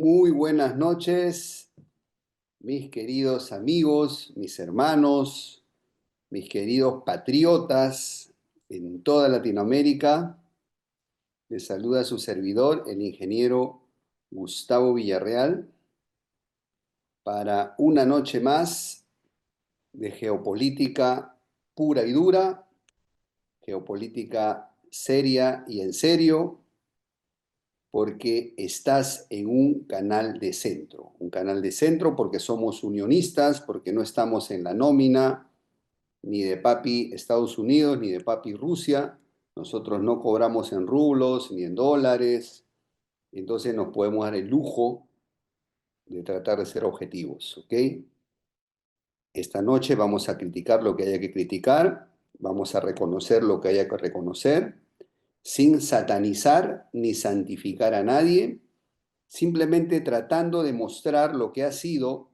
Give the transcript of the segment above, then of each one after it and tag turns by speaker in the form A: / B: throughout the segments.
A: Muy buenas noches, mis queridos amigos, mis hermanos, mis queridos patriotas en toda Latinoamérica. Les saluda su servidor, el ingeniero Gustavo Villarreal, para una noche más de geopolítica pura y dura, geopolítica seria y en serio, porque estás en un canal de centro porque somos unionistas, porque no estamos en la nómina ni de papi Estados Unidos ni de papi Rusia, nosotros no cobramos en rublos ni en dólares, entonces nos podemos dar el lujo de tratar de ser objetivos, ¿ok? Esta noche vamos a criticar lo que haya que criticar, vamos a reconocer lo que haya que reconocer, sin satanizar ni santificar a nadie, simplemente tratando de mostrar lo que ha sido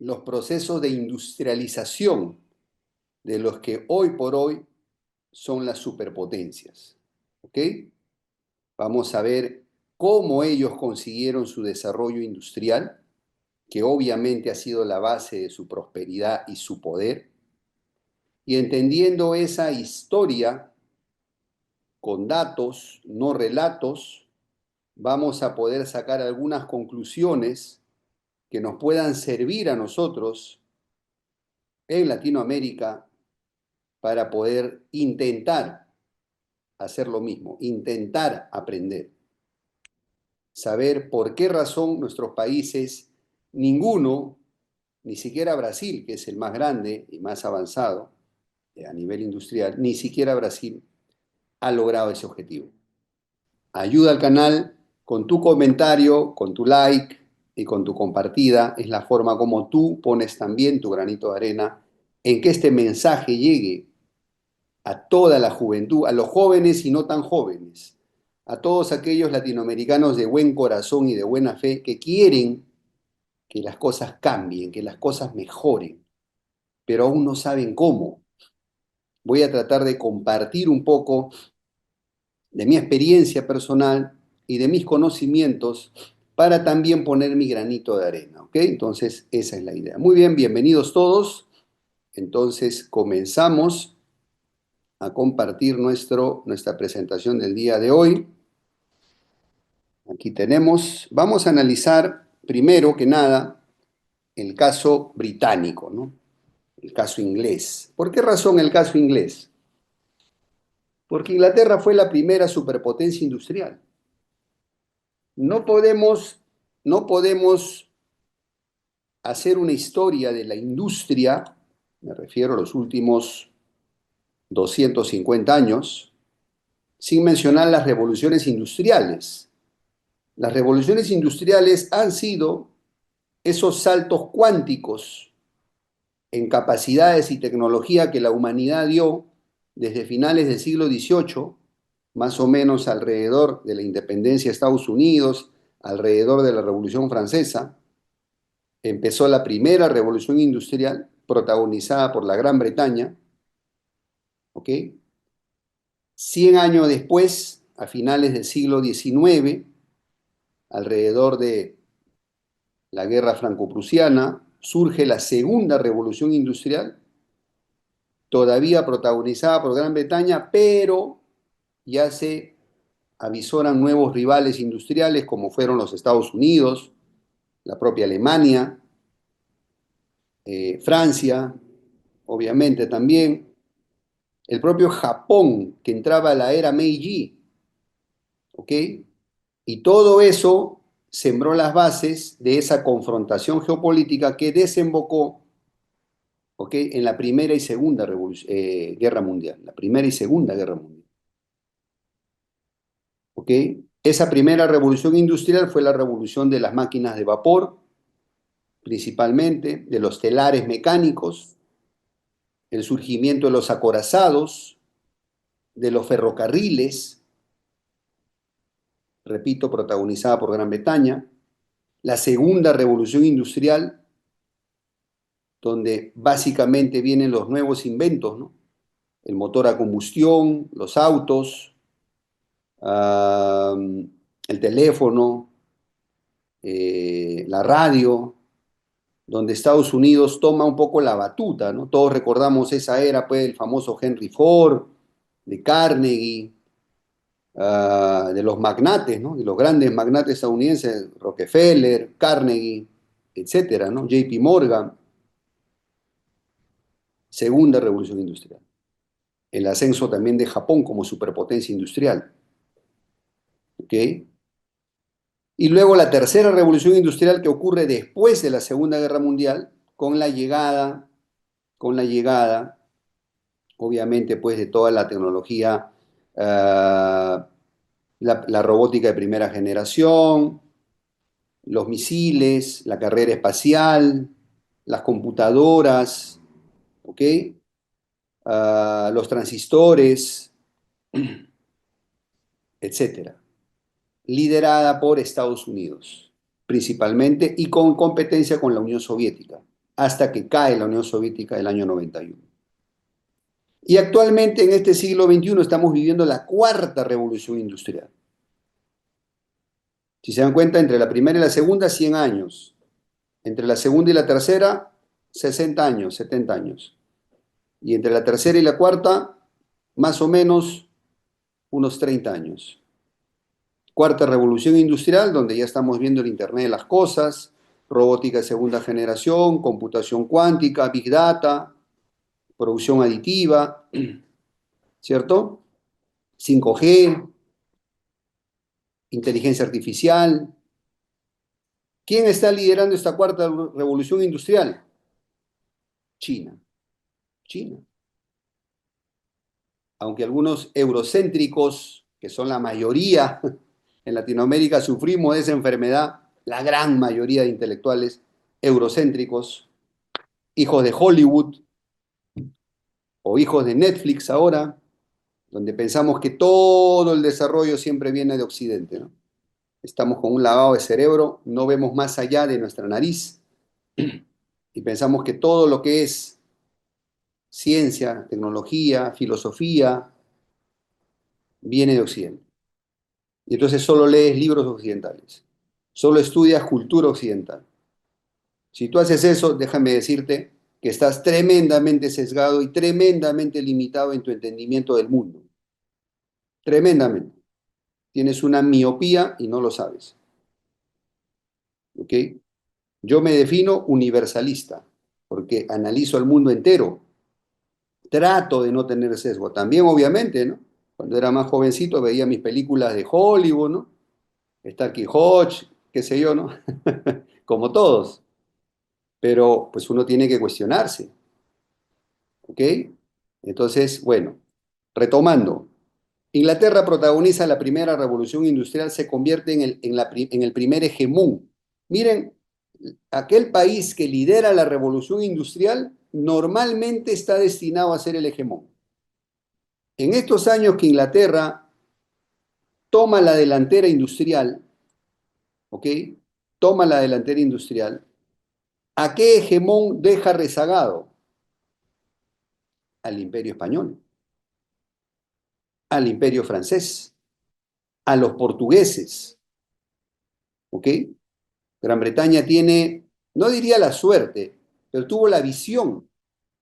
A: los procesos de industrialización de los que hoy por hoy son las superpotencias. ¿Ok? Vamos a ver cómo ellos consiguieron su desarrollo industrial, que obviamente ha sido la base de su prosperidad y su poder, y entendiendo esa historia con datos, no relatos, vamos a poder sacar algunas conclusiones que nos puedan servir a nosotros en Latinoamérica para poder intentar hacer lo mismo, intentar aprender, saber por qué razón nuestros países, ninguno, ni siquiera Brasil, que es el más grande y más avanzado a nivel industrial, ni siquiera Brasil ha logrado ese objetivo. Ayuda al canal con tu comentario, con tu like y con tu compartida. Es la forma como tú pones también tu granito de arena en que este mensaje llegue a toda la juventud, a los jóvenes y no tan jóvenes, a todos aquellos latinoamericanos de buen corazón y de buena fe que quieren que las cosas cambien, que las cosas mejoren, pero aún no saben cómo. Voy a tratar de compartir un poco de mi experiencia personal y de mis conocimientos para también poner mi granito de arena, ¿ok? Entonces, esa es la idea. Muy bien, bienvenidos todos. Entonces, comenzamos a compartir nuestra presentación del día de hoy. Aquí tenemos, vamos a analizar primero que nada el caso británico, ¿no? El caso inglés. ¿Por qué razón el caso inglés? Porque Inglaterra fue la primera superpotencia industrial. No podemos, no podemos hacer una historia de la industria, me refiero a los últimos 250 años, sin mencionar las revoluciones industriales. Las revoluciones industriales han sido esos saltos cuánticos en capacidades y tecnología que la humanidad dio desde finales del siglo XVIII, más o menos alrededor de la independencia de Estados Unidos, alrededor de la Revolución Francesa. Empezó la primera revolución industrial protagonizada por la Gran Bretaña, ¿ok? 100 años después, a finales del siglo XIX, alrededor de la Guerra Franco-Prusiana, surge la segunda revolución industrial, todavía protagonizada por Gran Bretaña, pero ya se avisoran nuevos rivales industriales como fueron los Estados Unidos, la propia Alemania, Francia, obviamente también, el propio Japón que entraba a la era Meiji, ¿ok? Y todo eso sembró las bases de esa confrontación geopolítica que desembocó, ¿ok?, en la Primera y Segunda Guerra Mundial, la Primera y Segunda Guerra Mundial, ¿ok? Esa primera revolución industrial fue la revolución de las máquinas de vapor, principalmente, de los telares mecánicos, el surgimiento de los acorazados, de los ferrocarriles, repito, protagonizada por Gran Bretaña, la segunda revolución industrial, donde básicamente vienen los nuevos inventos, ¿no? El motor a combustión, los autos, el teléfono, la radio, donde Estados Unidos toma un poco la batuta, ¿no? Todos recordamos esa era, pues, el famoso Henry Ford, de Carnegie, de los magnates, ¿no? De los grandes magnates estadounidenses, Rockefeller, Carnegie, etcétera, ¿no? JP Morgan, segunda revolución industrial. El ascenso también de Japón como superpotencia industrial, ¿ok? Y luego la tercera revolución industrial que ocurre después de la Segunda Guerra Mundial, con la llegada, obviamente, pues de toda la tecnología, la robótica de primera generación, los misiles, la carrera espacial, las computadoras, ¿ok? Los transistores, etcétera, liderada por Estados Unidos, principalmente, y con competencia con la Unión Soviética, hasta que cae la Unión Soviética el año 91. Y actualmente en este siglo XXI estamos viviendo la cuarta revolución industrial. Si se dan cuenta, entre la primera y la segunda, 100 años. Entre la segunda y la tercera, 60 años, 70 años. Y entre la tercera y la cuarta, más o menos unos 30 años. Cuarta revolución industrial, donde ya estamos viendo el Internet de las cosas, robótica de segunda generación, computación cuántica, Big Data, producción aditiva, ¿cierto? 5G, inteligencia artificial. ¿Quién está liderando esta cuarta revolución industrial? China. China. Aunque algunos eurocéntricos, que son la mayoría en Latinoamérica, sufrimos de esa enfermedad, la gran mayoría de intelectuales eurocéntricos, hijos de Hollywood o hijos de Netflix ahora, donde pensamos que todo el desarrollo siempre viene de Occidente, ¿no? Estamos con un lavado de cerebro, no vemos más allá de nuestra nariz y pensamos que todo lo que es ciencia, tecnología, filosofía, viene de Occidente. Y entonces solo lees libros occidentales, solo estudias cultura occidental. Si tú haces eso, déjame decirte que estás tremendamente sesgado y tremendamente limitado en tu entendimiento del mundo. Tremendamente. Tienes una miopía y no lo sabes. ¿Ok? Yo me defino universalista porque analizo el mundo entero. Trato de no tener sesgo. También, obviamente, ¿no? Cuando era más jovencito veía mis películas de Hollywood, ¿no? Starkey Hodge, qué sé yo, ¿no? Como todos. Pero pues uno tiene que cuestionarse, ¿ok? Entonces, bueno, retomando, Inglaterra protagoniza la primera revolución industrial, se convierte en el primer hegemón. Miren, aquel país que lidera la revolución industrial normalmente está destinado a ser el hegemón. En estos años que Inglaterra toma la delantera industrial, ¿ok? Toma la delantera industrial, ¿a qué hegemón deja rezagado? Al imperio español, al imperio francés, a los portugueses, ¿ok? Gran Bretaña tiene, no diría la suerte, pero tuvo la visión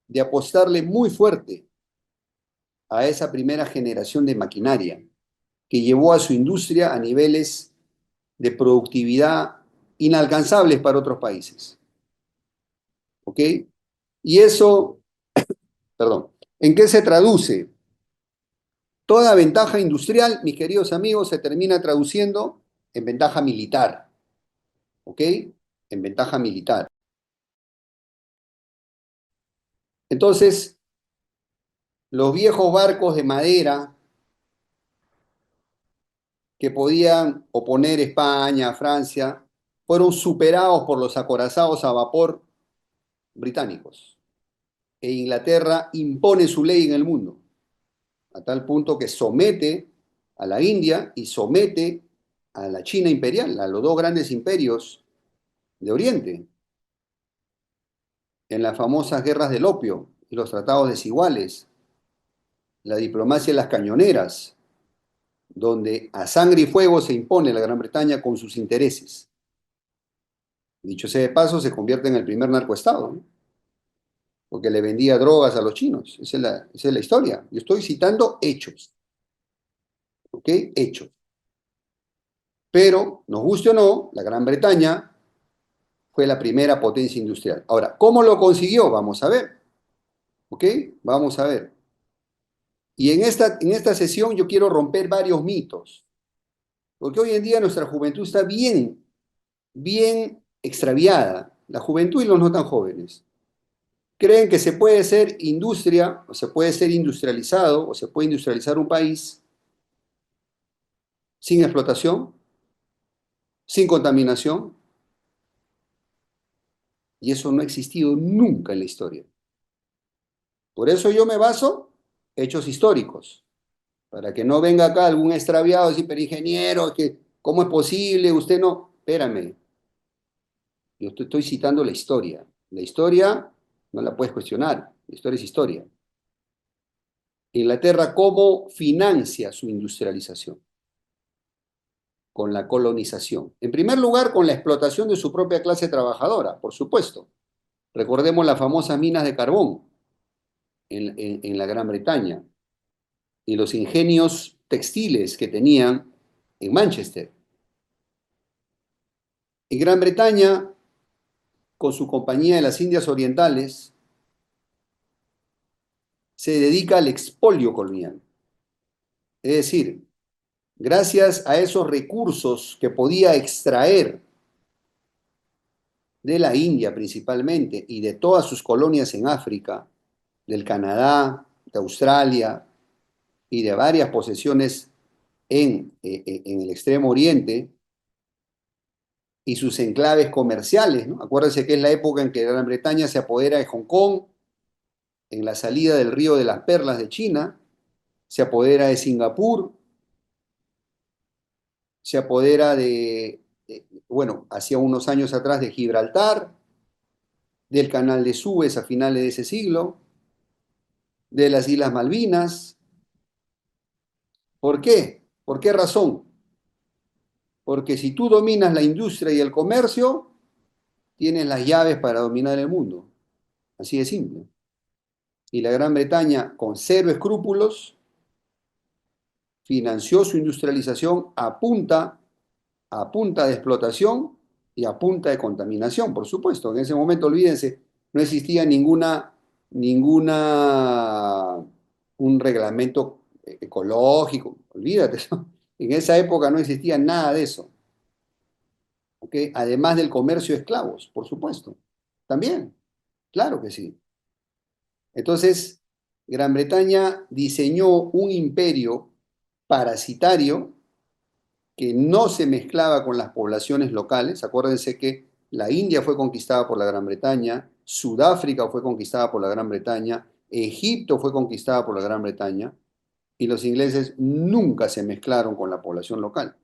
A: de apostarle muy fuerte a esa primera generación de maquinaria que llevó a su industria a niveles de productividad inalcanzables para otros países. ¿Ok? Y eso, perdón, ¿en qué se traduce? Toda ventaja industrial, mis queridos amigos, se termina traduciendo en ventaja militar. ¿Ok? En ventaja militar. Entonces, los viejos barcos de madera que podían oponer España, Francia, fueron superados por los acorazados a vapor británicos. E Inglaterra impone su ley en el mundo, a tal punto que somete a la India y somete a la China imperial, a los dos grandes imperios de Oriente, en las famosas guerras del opio y los tratados desiguales, la diplomacia de las cañoneras, donde a sangre y fuego se impone la Gran Bretaña con sus intereses. Dicho sea de paso, se convierte en el primer narcoestado, ¿no? Porque le vendía drogas a los chinos. Esa es la historia. Yo estoy citando hechos, ¿ok? Hechos. Pero, nos guste o no, la Gran Bretaña fue la primera potencia industrial. Ahora, ¿cómo lo consiguió? Vamos a ver, ¿ok? Vamos a ver. Y en esta sesión yo quiero romper varios mitos, porque hoy en día nuestra juventud está bien, bien extraviada, la juventud y los no tan jóvenes. Creen que se puede ser industria, o se puede ser industrializado, o se puede industrializar un país sin explotación, sin contaminación, y eso no ha existido nunca en la historia. Por eso yo me baso en hechos históricos, para que no venga acá algún extraviado y decir, pero ingeniero, que, ¿cómo es posible? Usted no, espérame, yo estoy citando la historia. La historia no la puedes cuestionar, la historia es historia. Inglaterra, ¿cómo financia su industrialización? Con la colonización. En primer lugar, con la explotación de su propia clase trabajadora, por supuesto. Recordemos las famosas minas de carbón en la Gran Bretaña y los ingenios textiles que tenían en Manchester. En Gran Bretaña, con su Compañía de las Indias Orientales, se dedica al expolio colonial. Es decir, gracias a esos recursos que podía extraer de la India principalmente y de todas sus colonias en África, del Canadá, de Australia y de varias posesiones en el Extremo Oriente y sus enclaves comerciales, ¿no? Acuérdense que es la época en que Gran Bretaña se apodera de Hong Kong, en la salida del río de las Perlas de China, se apodera de Singapur, se apodera bueno, hacía unos años atrás de Gibraltar, del Canal de Suez a finales de ese siglo, de las Islas Malvinas. ¿Por qué? ¿Por qué razón? Porque si tú dominas la industria y el comercio, tienes las llaves para dominar el mundo. Así de simple. Y la Gran Bretaña, con cero escrúpulos, financió su industrialización a punta de explotación y a punta de contaminación, por supuesto. En ese momento, olvídense, no existía un reglamento ecológico, olvídate, ¿no? En esa época no existía nada de eso, ¿ok? Además del comercio de esclavos, por supuesto. También, claro que sí. Entonces, Gran Bretaña diseñó un imperio parasitario que no se mezclaba con las poblaciones locales. Acuérdense que la India fue conquistada por la Gran Bretaña, Sudáfrica fue conquistada por la Gran Bretaña, Egipto fue conquistada por la Gran Bretaña, y los ingleses nunca se mezclaron con la población local.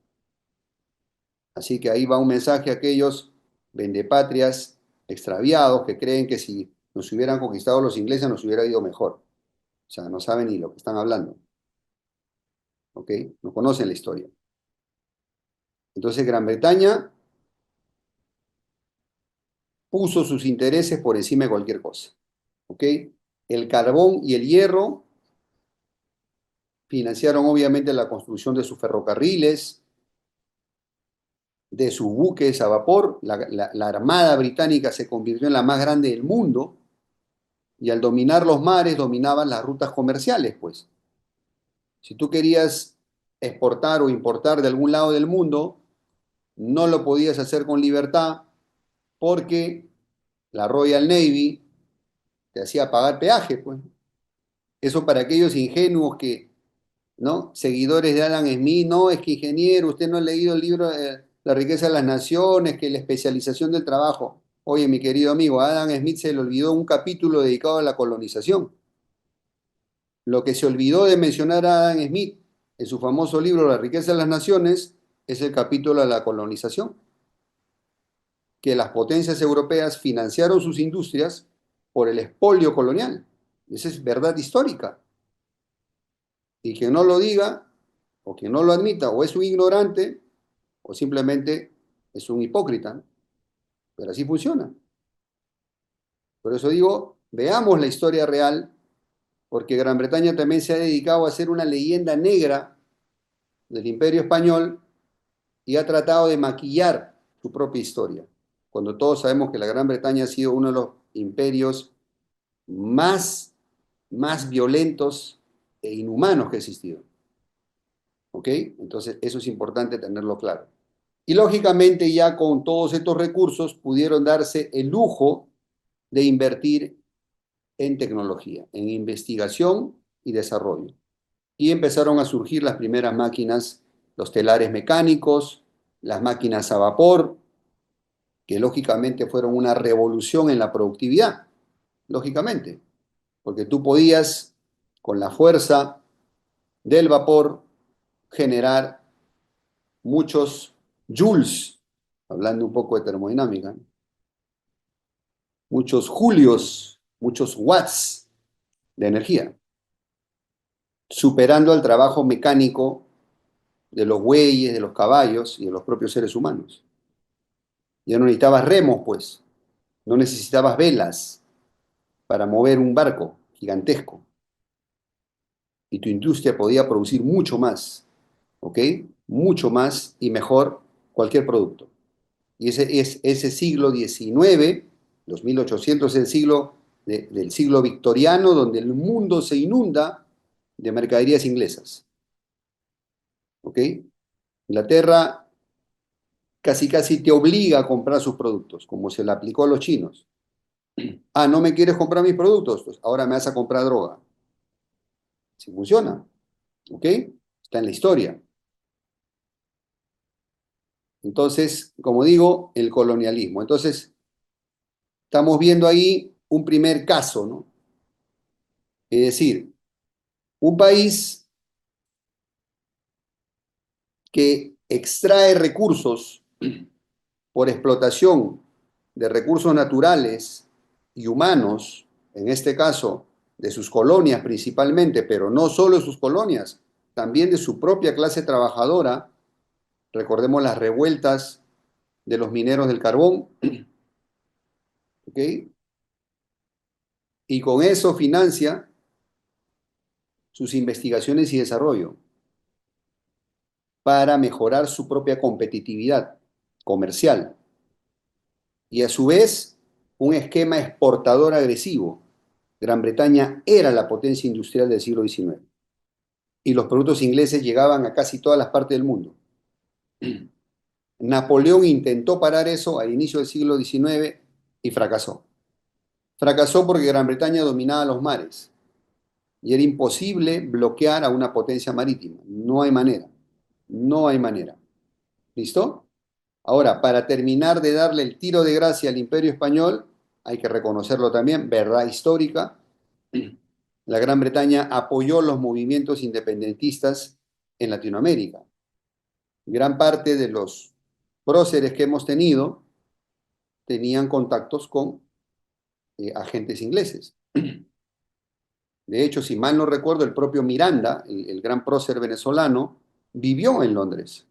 A: Así que ahí va un mensaje a aquellos vendepatrias extraviados que creen que si nos hubieran conquistado los ingleses nos hubiera ido mejor. O sea, no saben ni lo que están hablando, ¿ok? No conocen la historia. Entonces Gran Bretaña puso sus intereses por encima de cualquier cosa, ¿ok? El carbón y el hierro financiaron obviamente la construcción de sus ferrocarriles, de sus buques a vapor. La Armada Británica se convirtió en la más grande del mundo y al dominar los mares dominaban las rutas comerciales, pues. Si tú querías exportar o importar de algún lado del mundo, no lo podías hacer con libertad porque la Royal Navy te hacía pagar peaje, pues. Eso para aquellos ingenuos que, ¿no? Seguidores de Adam Smith, no, es que ingeniero, usted no ha leído el libro La riqueza de las naciones, que la especialización del trabajo. Oye, mi querido amigo, a Adam Smith se le olvidó un capítulo dedicado a la colonización. Lo que se olvidó de mencionar a Adam Smith en su famoso libro La riqueza de las naciones es el capítulo de la colonización, que las potencias europeas financiaron sus industrias por el expolio colonial. Esa es verdad histórica. Y quien no lo diga, o quien no lo admita, o es un ignorante, o simplemente es un hipócrita, ¿no? pero así funciona. Por eso digo, veamos la historia real, porque Gran Bretaña también se ha dedicado a ser una leyenda negra del Imperio Español y ha tratado de maquillar su propia historia, cuando todos sabemos que la Gran Bretaña ha sido uno de los imperios más, más violentos e inhumanos que ha existido. ¿Ok? Entonces, eso es importante tenerlo claro. Y lógicamente ya con todos estos recursos pudieron darse el lujo de invertir en tecnología, en investigación y desarrollo. Y empezaron a surgir las primeras máquinas, los telares mecánicos, las máquinas a vapor, que lógicamente fueron una revolución en la productividad, lógicamente, porque tú podías, con la fuerza del vapor, generar muchos joules, hablando un poco de termodinámica, muchos julios, muchos watts de energía, superando al trabajo mecánico de los bueyes, de los caballos y de los propios seres humanos. Ya no necesitabas remos, pues, no necesitabas velas para mover un barco gigantesco y tu industria podía producir mucho más, ¿ok? Mucho más y mejor cualquier producto. Y ese siglo XIX, los 1800 es el siglo del siglo victoriano, donde el mundo se inunda de mercaderías inglesas. ¿Ok? Inglaterra casi casi te obliga a comprar sus productos, como se le aplicó a los chinos. Ah, ¿no me quieres comprar mis productos? Pues ahora me vas a comprar droga. Si funciona, ¿ok? Está en la historia. Entonces, como digo, el colonialismo. Entonces, estamos viendo ahí un primer caso, ¿no? Es decir, un país que extrae recursos por explotación de recursos naturales y humanos, en este caso de sus colonias principalmente, pero no solo de sus colonias, también de su propia clase trabajadora. Recordemos las revueltas de los mineros del carbón, ¿ok? Y con eso financia sus investigaciones y desarrollo para mejorar su propia competitividad comercial y a su vez un esquema exportador agresivo. Gran Bretaña era la potencia industrial del siglo XIX y los productos ingleses llegaban a casi todas las partes del mundo. Napoleón intentó parar eso al inicio del siglo XIX y fracasó. Fracasó porque Gran Bretaña dominaba los mares y era imposible bloquear a una potencia marítima. No hay manera. No hay manera. ¿Listo? Ahora, para terminar de darle el tiro de gracia al Imperio Español, hay que reconocerlo también, verdad histórica, la Gran Bretaña apoyó los movimientos independentistas en Latinoamérica. Gran parte de los próceres que hemos tenido tenían contactos con agentes ingleses. De hecho, si mal no recuerdo, el propio Miranda, el gran prócer venezolano, vivió en Londres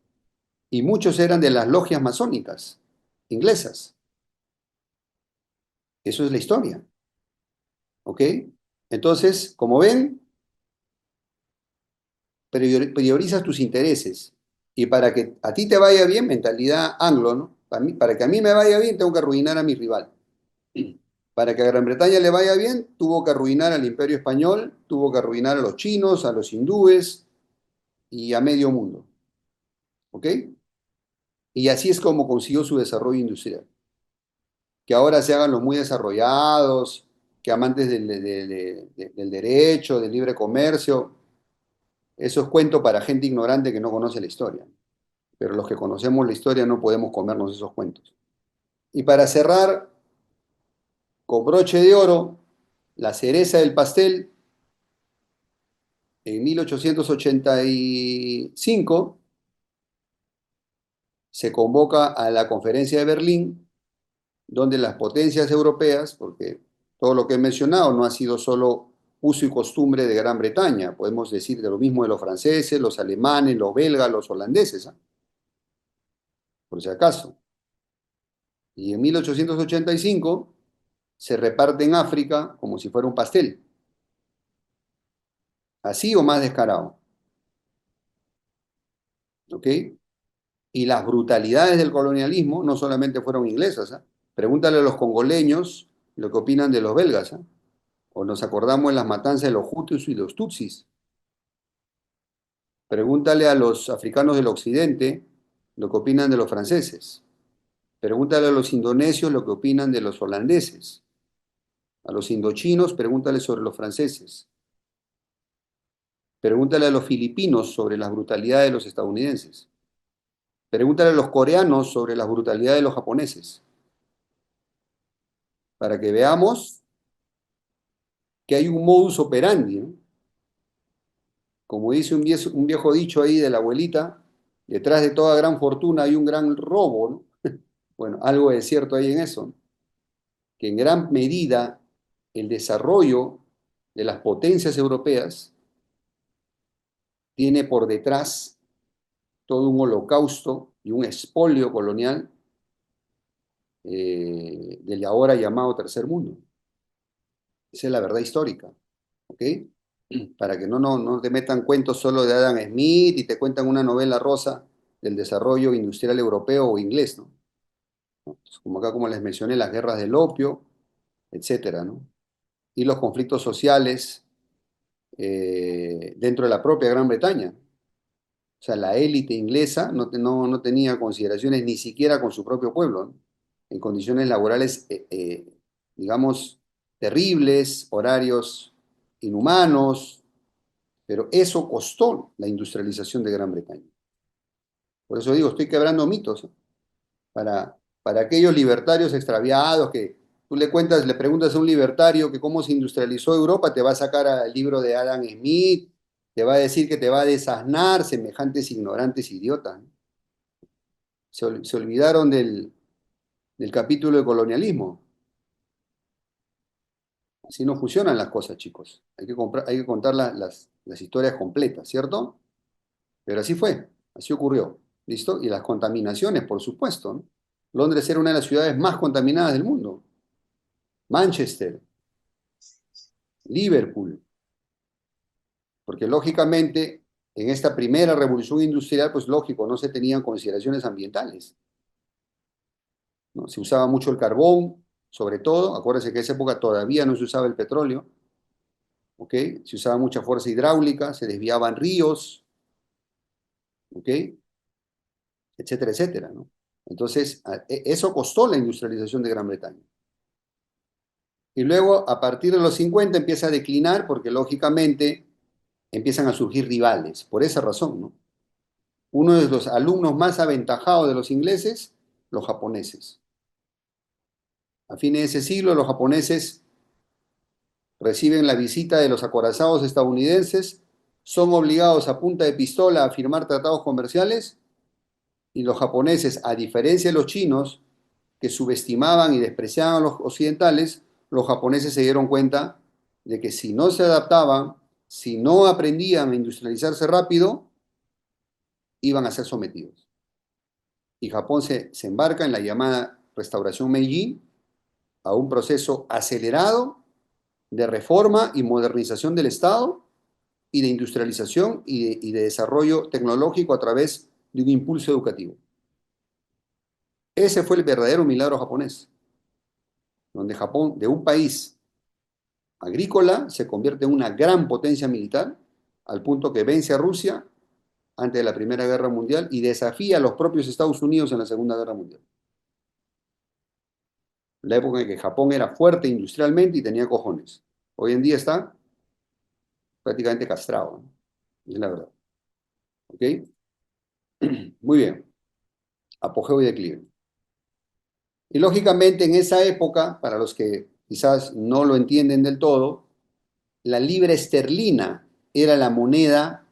A: y muchos eran de las logias masónicas inglesas. Eso es la historia. ¿Ok? Entonces, como ven, priorizas tus intereses. Y para que a ti te vaya bien, mentalidad anglo, ¿no? Para que a mí me vaya bien, tengo que arruinar a mi rival. Para que a Gran Bretaña le vaya bien, tuvo que arruinar al Imperio Español, tuvo que arruinar a los chinos, a los hindúes y a medio mundo. ¿Ok? Y así es como consiguió su desarrollo industrial. Que ahora se hagan los muy desarrollados, que amantes del derecho, del libre comercio, eso es cuento para gente ignorante que no conoce la historia. Pero los que conocemos la historia no podemos comernos esos cuentos. Y para cerrar, con broche de oro, la cereza del pastel, en 1885 se convoca a la Conferencia de Berlín, donde las potencias europeas, porque todo lo que he mencionado no ha sido solo uso y costumbre de Gran Bretaña, podemos decir de lo mismo de los franceses, los alemanes, los belgas, los holandeses, ¿eh? Por si acaso. Y en 1885 se reparte en África como si fuera un pastel, así o más descarado, ¿ok? Y las brutalidades del colonialismo no solamente fueron inglesas, ¿ah? Pregúntale a los congoleños lo que opinan de los belgas, ¿ah? O nos acordamos de las matanzas de los Hutus y los Tutsis. Pregúntale a los africanos del occidente lo que opinan de los franceses. Pregúntale a los indonesios lo que opinan de los holandeses. A los indochinos, pregúntale sobre los franceses. Pregúntale a los filipinos sobre las brutalidades de los estadounidenses. Pregúntale a los coreanos sobre las brutalidades de los japoneses. Para que veamos que hay un modus operandi, ¿no? Como dice un viejo dicho ahí de la abuelita, detrás de toda gran fortuna hay un gran robo, ¿no? Bueno, algo es cierto ahí en eso, ¿no? Que en gran medida el desarrollo de las potencias europeas tiene por detrás todo un holocausto y un expolio colonial del ahora llamado Tercer Mundo. Esa es la verdad histórica, ¿ok? Para que no te metan cuentos solo de Adam Smith y te cuentan una novela rosa del desarrollo industrial europeo o inglés, ¿no? Como acá, como les mencioné, las guerras del opio, etcétera, ¿no? Y los conflictos sociales dentro de la propia Gran Bretaña. O sea, la élite inglesa no tenía consideraciones ni siquiera con su propio pueblo, ¿no? En condiciones laborales, digamos, terribles, horarios inhumanos, pero eso costó la industrialización de Gran Bretaña. Por eso digo, estoy quebrando mitos, ¿eh? Para aquellos libertarios extraviados que tú le cuentas, le preguntas a un libertario que cómo se industrializó Europa, te va a sacar al libro de Adam Smith, te va a decir que te va a desasnar, semejantes ignorantes idiotas, ¿no? Se olvidaron del capítulo de colonialismo. Así no funcionan las cosas, chicos. Hay que contar las historias completas, ¿cierto? Pero así fue, así ocurrió. ¿Listo? Y las contaminaciones, por supuesto, ¿no? Londres era una de las ciudades más contaminadas del mundo. Manchester, Liverpool, porque lógicamente en esta primera revolución industrial, pues lógico, no se tenían consideraciones ambientales, ¿no? Se usaba mucho el carbón, sobre todo, acuérdense que en esa época todavía no se usaba el petróleo, ¿ok? Se usaba mucha fuerza hidráulica, se desviaban ríos, ¿ok? Etcétera, etcétera, ¿no? Entonces, eso costó la industrialización de Gran Bretaña. Y luego, a partir de los 50, empieza a declinar porque lógicamente empiezan a surgir rivales, por esa razón, ¿no? Uno de los alumnos más aventajados de los ingleses, los japoneses. A fines de ese siglo, los japoneses reciben la visita de los acorazados estadounidenses, son obligados a punta de pistola a firmar tratados comerciales y los japoneses, a diferencia de los chinos, que subestimaban y despreciaban a los occidentales, los japoneses se dieron cuenta de que si no se adaptaban, si no aprendían a industrializarse rápido, iban a ser sometidos. Y Japón se embarca en la llamada Restauración Meiji, a un proceso acelerado de reforma y modernización del Estado y de industrialización y de desarrollo tecnológico a través de un impulso educativo. Ese fue el verdadero milagro japonés, donde Japón, de un país agrícola, se convierte en una gran potencia militar, al punto que vence a Rusia antes de la Primera Guerra Mundial y desafía a los propios Estados Unidos en la Segunda Guerra Mundial. La época en que Japón era fuerte industrialmente y tenía cojones. Hoy en día está prácticamente castrado, ¿no? Es la verdad. ¿Ok? Muy bien. Apogeo y declive. Y lógicamente en esa época, para los que quizás no lo entienden del todo, la libra esterlina era la moneda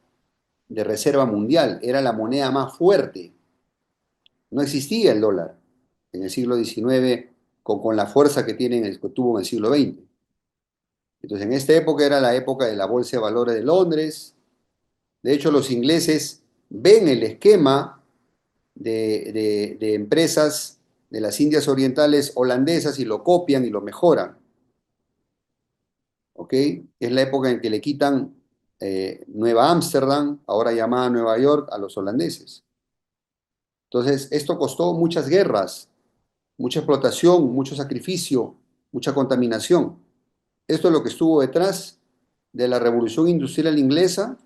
A: de reserva mundial, era la moneda más fuerte. No existía el dólar en el siglo XIX con la fuerza que que tuvo en el siglo XX. Entonces, en esta época era la época de la Bolsa de Valores de Londres. De hecho, los ingleses ven el esquema de empresas de las Indias Orientales holandesas y lo copian y lo mejoran. ¿Ok? Es la época en que le quitan Nueva Ámsterdam, ahora llamada Nueva York, a los holandeses. Entonces, esto costó muchas guerras, mucha explotación, mucho sacrificio, mucha contaminación. Esto es lo que estuvo detrás de la revolución industrial inglesa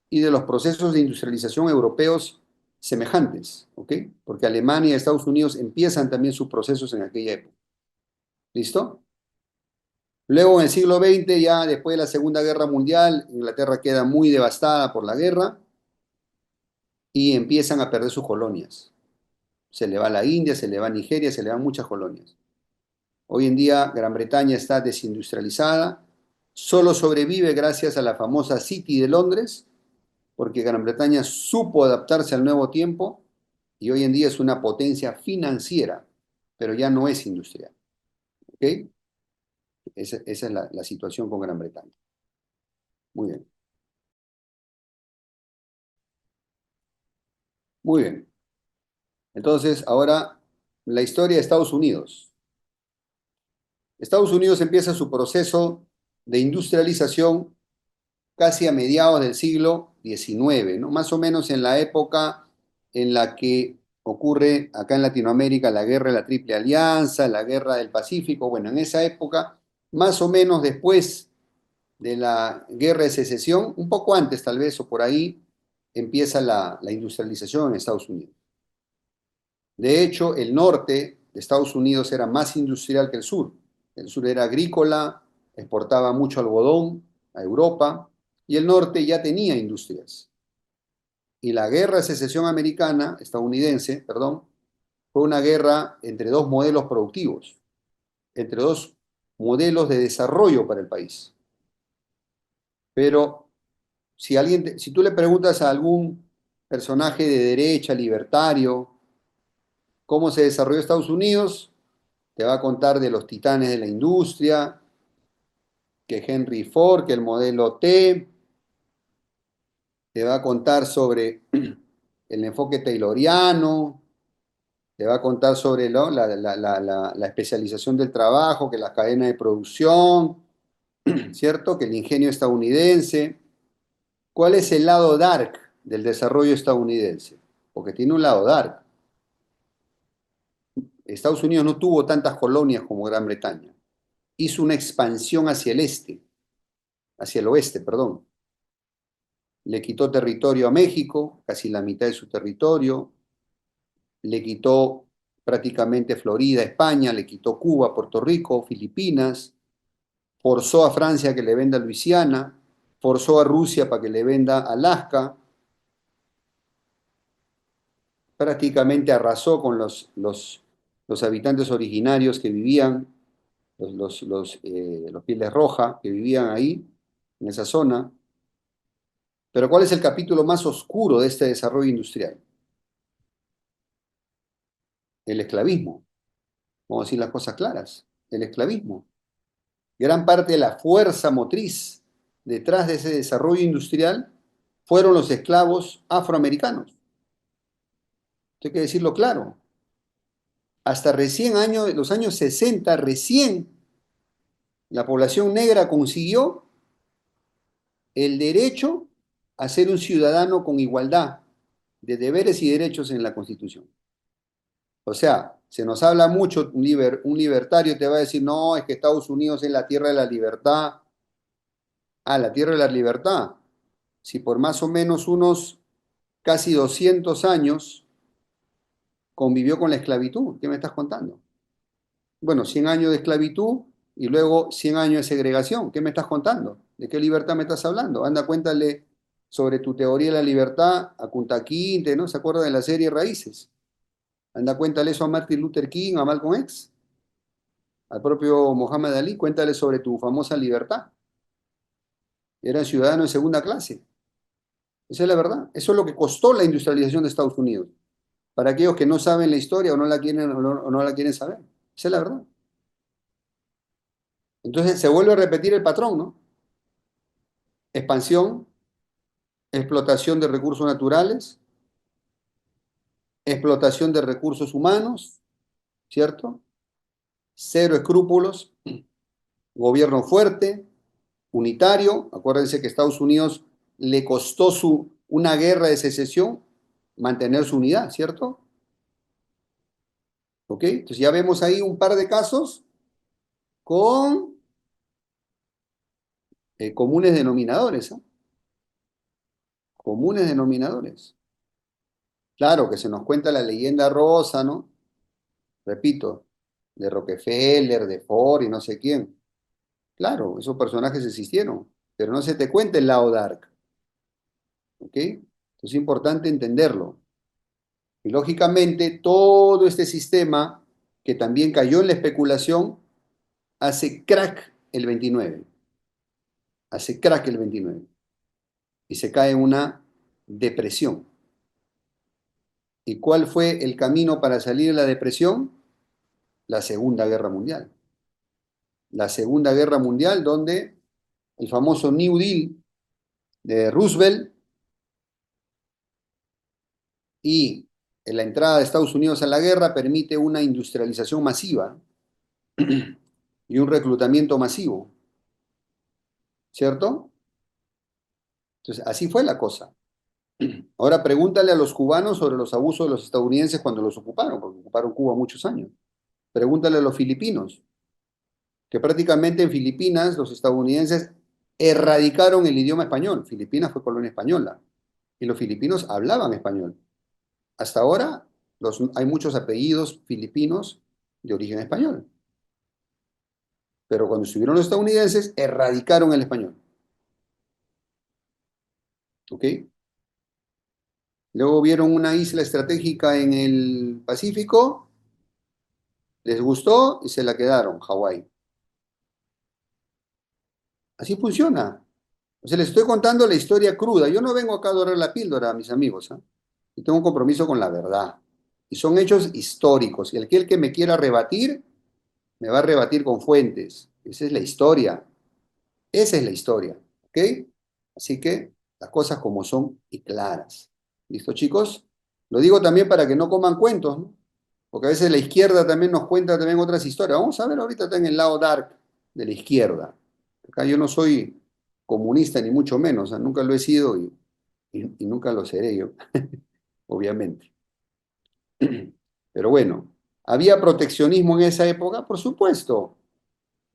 A: y de los procesos de industrialización europeos semejantes, ¿ok? Porque Alemania y Estados Unidos empiezan también sus procesos en aquella época. ¿Listo? Luego, en el siglo XX, ya después de la Segunda Guerra Mundial, Inglaterra queda muy devastada por la guerra y empiezan a perder sus colonias. Se le va a la India, se le va a Nigeria, se le van muchas colonias. Hoy en día, Gran Bretaña está desindustrializada, solo sobrevive gracias a la famosa City de Londres, porque Gran Bretaña supo adaptarse al nuevo tiempo y hoy en día es una potencia financiera, pero ya no es industrial. ¿Ok? Esa es la situación con Gran Bretaña. Muy bien. Muy bien. Entonces, ahora la historia de Estados Unidos. Estados Unidos empieza su proceso de industrialización casi a mediados del siglo XIX, ¿no? Más o menos en la época en la que ocurre acá en Latinoamérica la guerra de la Triple Alianza, la guerra del Pacífico. Bueno, en esa época, más o menos después de la guerra de secesión, un poco antes tal vez o por ahí, empieza la industrialización en Estados Unidos. De hecho, el norte de Estados Unidos era más industrial que el sur. El sur era agrícola, exportaba mucho algodón a Europa y el norte ya tenía industrias. Y la guerra de secesión americana, estadounidense, perdón, fue una guerra entre dos modelos productivos, entre dos modelos de desarrollo para el país. Pero si tú le preguntas a algún personaje de derecha, libertario, cómo se desarrolló Estados Unidos, te va a contar de los titanes de la industria, que Henry Ford, que el modelo T, te va a contar sobre el enfoque tayloriano, te va a contar sobre la especialización del trabajo, que la cadena de producción, ¿cierto? Que el ingenio estadounidense. ¿Cuál es el lado dark del desarrollo estadounidense? Porque tiene un lado dark. Estados Unidos no tuvo tantas colonias como Gran Bretaña. Hizo una expansión hacia el este, hacia el oeste, perdón. Le quitó territorio a México, casi la mitad de su territorio, le quitó prácticamente Florida, España, le quitó Cuba, Puerto Rico, Filipinas, forzó a Francia que le venda Luisiana, forzó a Rusia para que le venda Alaska, prácticamente arrasó con los habitantes originarios que vivían, los pieles rojas que vivían ahí, en esa zona. Pero ¿cuál es el capítulo más oscuro de este desarrollo industrial? El esclavismo. Vamos a decir las cosas claras. El esclavismo. Gran parte de la fuerza motriz detrás de ese desarrollo industrial fueron los esclavos afroamericanos. Esto hay que decirlo claro. Hasta recién los años 60, recién la población negra consiguió el derecho a ser un ciudadano con igualdad de deberes y derechos en la Constitución. O sea, se nos habla mucho, un libertario te va a decir, no, es que Estados Unidos es la tierra de la libertad. Ah, la tierra de la libertad. Si por más o menos unos casi 200 años convivió con la esclavitud, ¿qué me estás contando? Bueno, 100 años de esclavitud y luego 100 años de segregación, ¿qué me estás contando? ¿De qué libertad me estás hablando? Anda, cuéntale sobre tu teoría de la libertad a Kunta Kinte, ¿no? ¿Se acuerda de la serie Raíces? Anda, cuéntale eso a Martin Luther King, a Malcolm X, al propio Mohamed Ali, cuéntale sobre tu famosa libertad. Eran ciudadanos de segunda clase. Esa es la verdad. Eso es lo que costó la industrialización de Estados Unidos. Para aquellos que no saben la historia o no la quieren, o no la quieren saber. Esa es la verdad. Entonces se vuelve a repetir el patrón, ¿no? Expansión, explotación de recursos naturales, explotación de recursos humanos, ¿cierto? Cero escrúpulos, gobierno fuerte, unitario. Acuérdense que Estados Unidos le costó una guerra de secesión mantener su unidad, ¿cierto? ¿Ok? Entonces ya vemos ahí un par de casos con comunes denominadores, ¿eh? Comunes denominadores. Claro que se nos cuenta la leyenda rosa, ¿no? Repito, de Rockefeller, de Ford y no sé quién. Claro, esos personajes existieron, pero no se te cuenta el lado dark, ¿ok? Entonces es importante entenderlo. Y lógicamente todo este sistema que también cayó en la especulación hace crack el 29, hace crack el 29 y se cae en una depresión. ¿Y cuál fue el camino para salir de la depresión? La Segunda Guerra Mundial. La Segunda Guerra Mundial donde el famoso New Deal de Roosevelt y la entrada de Estados Unidos a la guerra permite una industrialización masiva y un reclutamiento masivo, ¿cierto? Entonces, así fue la cosa. Ahora pregúntale a los cubanos sobre los abusos de los estadounidenses cuando los ocuparon, porque ocuparon Cuba muchos años. Pregúntale a los filipinos, que prácticamente en Filipinas los estadounidenses erradicaron el idioma español. Filipinas fue colonia española y los filipinos hablaban español. Hasta ahora hay muchos apellidos filipinos de origen español, pero cuando estuvieron los estadounidenses erradicaron el español. ¿Ok? Luego vieron una isla estratégica en el Pacífico, les gustó y se la quedaron, Hawái. Así funciona. O sea, les estoy contando la historia cruda. Yo no vengo acá a dorar la píldora, mis amigos, ¿ah? Y tengo un compromiso con la verdad. Y son hechos históricos. Y aquel que me quiera rebatir, me va a rebatir con fuentes. Esa es la historia. Esa es la historia. ¿Ok? Así que las cosas como son y claras. ¿Listo, chicos? Lo digo también para que no coman cuentos, ¿no? Porque a veces la izquierda también nos cuenta también otras historias. Vamos a ver ahorita está en el lado dark de la izquierda. Acá yo no soy comunista ni mucho menos, o sea, nunca lo he sido y nunca lo seré yo, obviamente. Pero bueno, ¿había proteccionismo en esa época? Por supuesto,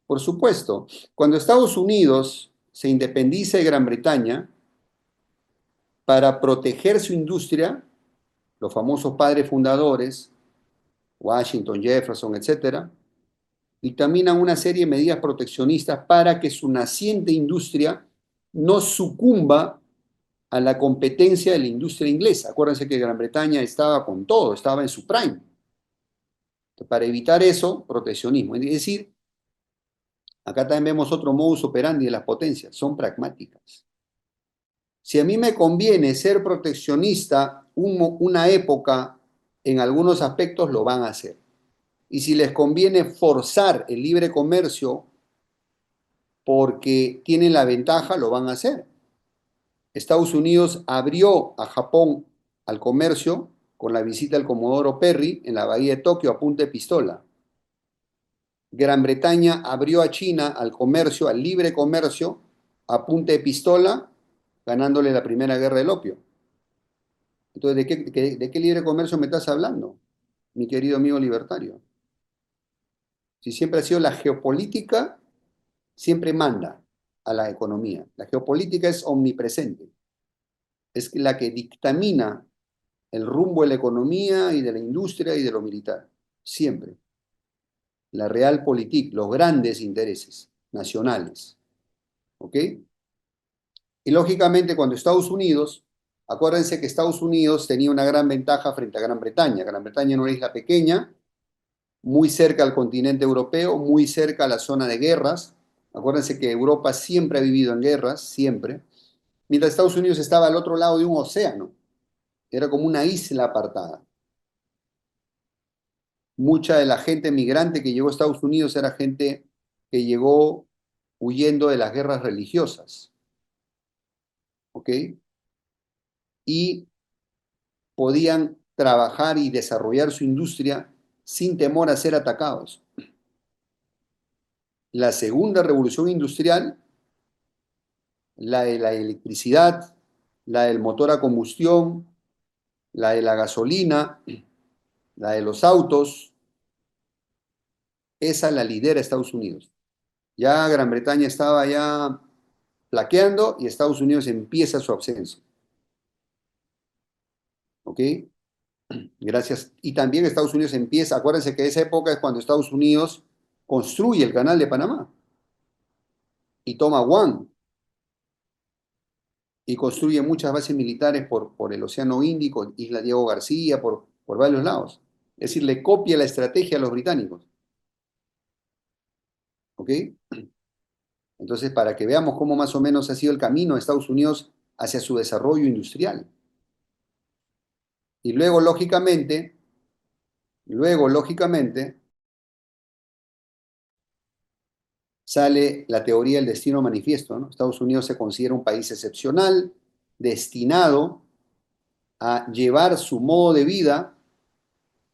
A: por supuesto. Cuando Estados Unidos se independiza de Gran Bretaña, para proteger su industria, los famosos padres fundadores, Washington, Jefferson, etcétera, dictaminan una serie de medidas proteccionistas para que su naciente industria no sucumba a la competencia de la industria inglesa. Acuérdense que Gran Bretaña estaba con todo, estaba en su prime. Para evitar eso, proteccionismo. Es decir, acá también vemos otro modus operandi de las potencias, son pragmáticas. Si a mí me conviene ser proteccionista una época, en algunos aspectos lo van a hacer. Y si les conviene forzar el libre comercio porque tienen la ventaja, lo van a hacer. Estados Unidos abrió a Japón al comercio con la visita del Comodoro Perry en la bahía de Tokio a punta de pistola. Gran Bretaña abrió a China al comercio, al libre comercio, a punta de pistola, ganándole la primera guerra del opio. Entonces, ¿de qué libre comercio me estás hablando, mi querido amigo libertario? Si siempre ha sido la geopolítica, siempre manda a la economía. La geopolítica es omnipresente. Es la que dictamina el rumbo de la economía y de la industria y de lo militar. Siempre. La realpolitik, los grandes intereses nacionales. ¿Ok? Y lógicamente cuando Estados Unidos, acuérdense que Estados Unidos tenía una gran ventaja frente a Gran Bretaña. Gran Bretaña era una isla pequeña, muy cerca al continente europeo, muy cerca a la zona de guerras. Acuérdense que Europa siempre ha vivido en guerras, siempre. Mientras Estados Unidos estaba al otro lado de un océano. Era como una isla apartada. Mucha de la gente migrante que llegó a Estados Unidos era gente que llegó huyendo de las guerras religiosas, ¿ok? Y podían trabajar y desarrollar su industria sin temor a ser atacados. La segunda revolución industrial, la de la electricidad, la del motor a combustión, la de la gasolina, la de los autos, esa la lidera Estados Unidos. Ya Gran Bretaña estaba ya flaqueando y Estados Unidos empieza su ascenso. ¿Ok? Gracias. Y también Estados Unidos empieza, acuérdense que esa época es cuando Estados Unidos construye el canal de Panamá y toma Guam y construye muchas bases militares por el Océano Índico, Isla Diego García, por varios lados. Es decir, le copia la estrategia a los británicos. ¿Ok? Entonces, para que veamos cómo más o menos ha sido el camino de Estados Unidos hacia su desarrollo industrial. Y luego, lógicamente, sale la teoría del destino manifiesto, ¿no? Estados Unidos se considera un país excepcional, destinado a llevar su modo de vida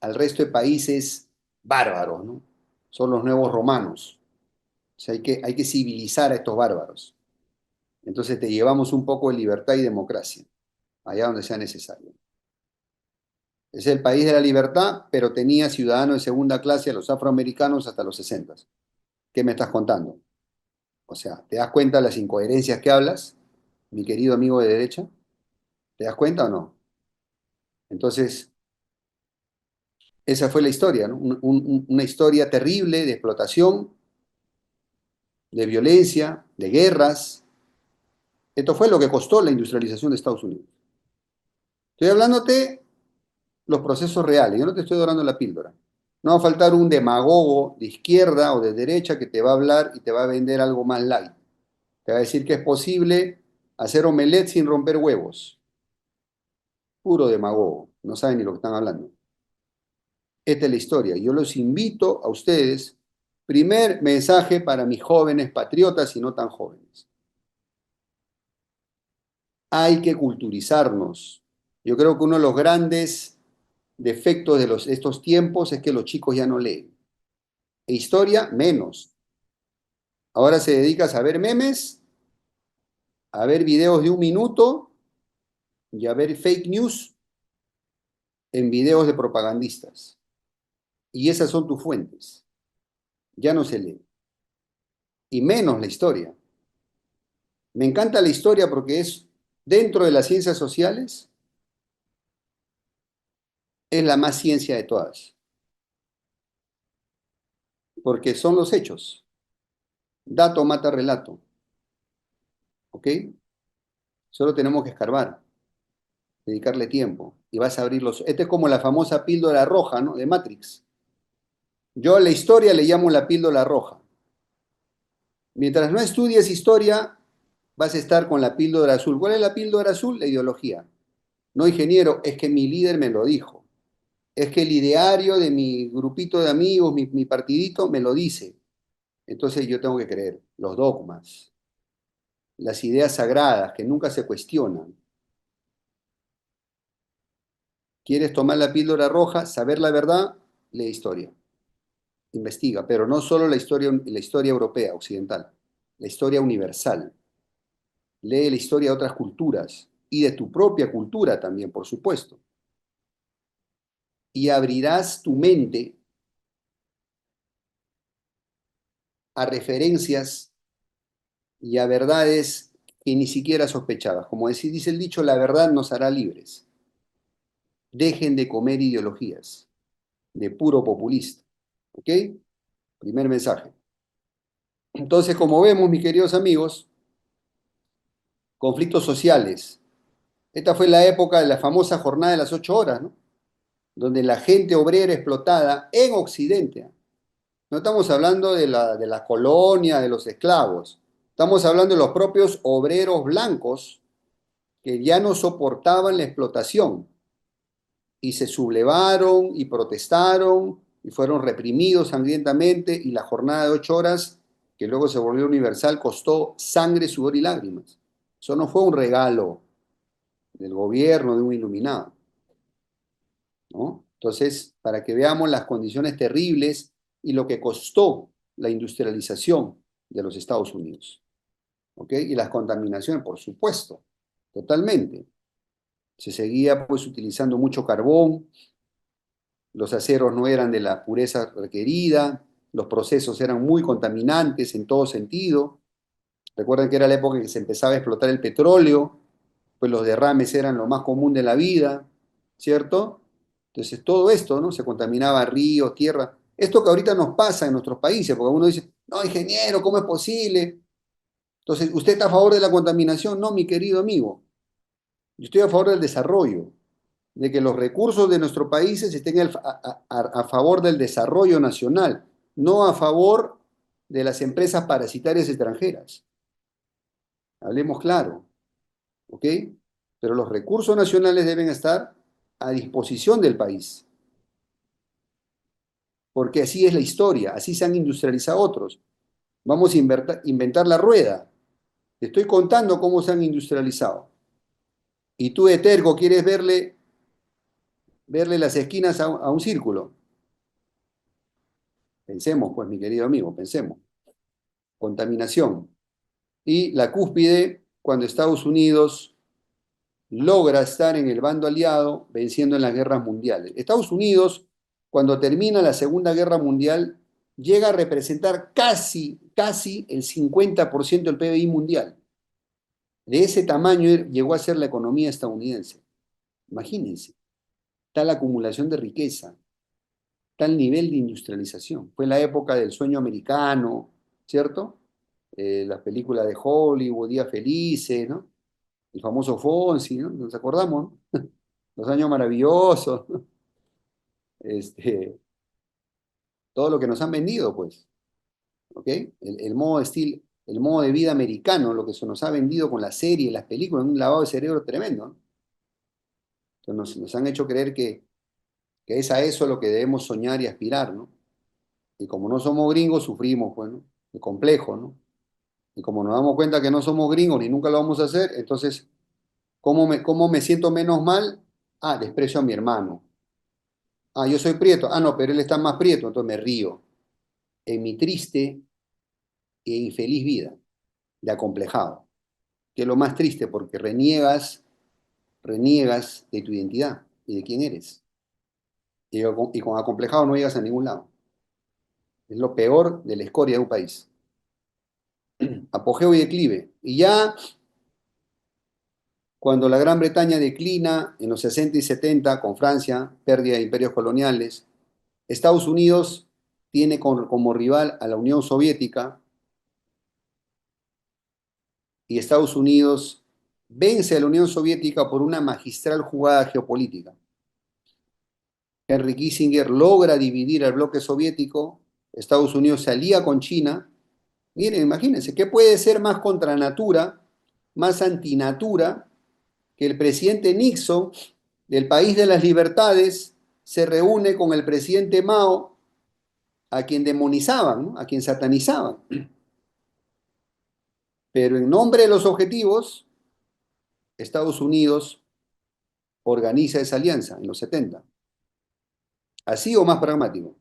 A: al resto de países bárbaros, ¿no? Son los nuevos romanos. O sea, hay que civilizar a estos bárbaros. Entonces te llevamos un poco de libertad y democracia, allá donde sea necesario. Es el país de la libertad, pero tenía ciudadanos de segunda clase a los afroamericanos hasta los 60. ¿Qué me estás contando? O sea, ¿te das cuenta de las incoherencias que hablas, mi querido amigo de derecha? ¿Te das cuenta o no? Entonces, esa fue la historia, ¿no? Una historia terrible de explotación, de violencia, de guerras. Esto fue lo que costó la industrialización de Estados Unidos. Estoy hablándote los procesos reales, yo no te estoy dorando la píldora. No va a faltar un demagogo de izquierda o de derecha que te va a hablar y te va a vender algo más light. Te va a decir que es posible hacer omelette sin romper huevos. Puro demagogo, no saben ni lo que están hablando. Esta es la historia. Yo los invito a ustedes, primer mensaje para mis jóvenes patriotas y no tan jóvenes. Hay que culturizarnos. Yo creo que uno de los grandes defectos de estos tiempos es que los chicos ya no leen. E historia, menos. Ahora se dedica a ver memes, a ver videos de 1 minuto y a ver fake news en videos de propagandistas. Y esas son tus fuentes. Ya no se lee. Y menos la historia. Me encanta la historia porque es, dentro de las ciencias sociales, es la más ciencia de todas. Porque son los hechos. Dato mata relato. ¿Ok? Solo tenemos que escarbar, dedicarle tiempo. Y vas a abrir los... Esta es como la famosa píldora roja, ¿no? De Matrix. Yo a la historia le llamo la píldora roja. Mientras no estudies historia, vas a estar con la píldora azul. ¿Cuál es la píldora azul? La ideología. No, ingeniero, es que mi líder me lo dijo. Es que el ideario de mi grupito de amigos, mi partidito, me lo dice. Entonces yo tengo que creer. Los dogmas, las ideas sagradas que nunca se cuestionan. ¿Quieres tomar la píldora roja, saber la verdad? Lee historia. Investiga, pero no solo la historia europea, occidental, la historia universal. Lee la historia de otras culturas y de tu propia cultura también, por supuesto. Y abrirás tu mente a referencias y a verdades que ni siquiera sospechabas. Como dice el dicho, la verdad nos hará libres. Dejen de comer ideologías de puro populista. ¿Ok? Primer mensaje. Entonces, como vemos, mis queridos amigos, conflictos sociales. Esta fue la época de la famosa jornada de las 8 horas, ¿no? Donde la gente obrera explotada en Occidente. No estamos hablando de la colonia, de los esclavos. Estamos hablando de los propios obreros blancos que ya no soportaban la explotación y se sublevaron y protestaron y fueron reprimidos sangrientamente y la jornada de 8 horas, que luego se volvió universal, costó sangre, sudor y lágrimas. Eso no fue un regalo del gobierno, de un iluminado, ¿no? Entonces, para que veamos las condiciones terribles y lo que costó la industrialización de los Estados Unidos. ¿Ok? Y las contaminaciones, por supuesto, totalmente. Se seguía pues utilizando mucho carbón, los aceros no eran de la pureza requerida, los procesos eran muy contaminantes en todo sentido. Recuerden que era la época en que se empezaba a explotar el petróleo, pues los derrames eran lo más común de la vida, ¿cierto? Entonces todo esto, ¿no? Se contaminaba ríos, tierra. Esto que ahorita nos pasa en nuestros países, porque uno dice, no, ingeniero, ¿cómo es posible? Entonces, ¿usted está a favor de la contaminación? No, mi querido amigo. Yo estoy a favor del desarrollo, de que los recursos de nuestros países estén a favor del desarrollo nacional, no a favor de las empresas parasitarias extranjeras. Hablemos claro, ¿ok? Pero los recursos nacionales deben estar a disposición del país, porque así es la historia, así se han industrializado otros. Vamos a inventar la rueda. Te estoy contando cómo se han industrializado. Y tú de terco quieres verle las esquinas a un círculo. Pensemos, pues, mi querido amigo, pensemos. Contaminación. Y la cúspide, cuando Estados Unidos logra estar en el bando aliado, venciendo en las guerras mundiales. Estados Unidos, cuando termina la Segunda Guerra Mundial, llega a representar casi el 50% del PBI mundial. De ese tamaño llegó a ser la economía estadounidense. Imagínense, tal acumulación de riqueza, tal nivel de industrialización. Fue la época del sueño americano, ¿cierto? Las películas de Hollywood, Días Felices, ¿no? El famoso Fonsi, ¿no? ¿Nos acordamos? ¿No? Los años maravillosos, ¿no? Este, todo lo que nos han vendido, pues, ¿ok? El modo de estilo, el modo de vida americano, lo que se nos ha vendido con las series, las películas, un lavado de cerebro tremendo, ¿no? Entonces nos han hecho creer que es a eso lo que debemos soñar y aspirar, ¿no? Y como no somos gringos, sufrimos, pues, ¿no? El complejo, ¿no? Y como nos damos cuenta que no somos gringos ni nunca lo vamos a hacer, entonces, cómo me siento menos mal? Ah, desprecio a mi hermano. Ah, yo soy prieto. Ah, no, pero él está más prieto, entonces me río. En mi triste e infeliz vida de acomplejado, que es lo más triste porque reniegas de tu identidad y de quién eres. Y con acomplejado no llegas a ningún lado. Es lo peor de la escoria de un país. Apogeo y declive. Y ya cuando la Gran Bretaña declina en los 60 y 70 con Francia, pérdida de imperios coloniales, Estados Unidos tiene como rival a la Unión Soviética y Estados Unidos vence a la Unión Soviética por una magistral jugada geopolítica. Henry Kissinger logra dividir al bloque soviético, Estados Unidos se alía con China. Miren, imagínense, ¿qué puede ser más contra natura, más antinatura, que el presidente Nixon del país de las libertades se reúne con el presidente Mao, a quien demonizaban, ¿no? A quien satanizaban? Pero en nombre de los objetivos, Estados Unidos organiza esa alianza en los 70. ¿Así o más pragmático?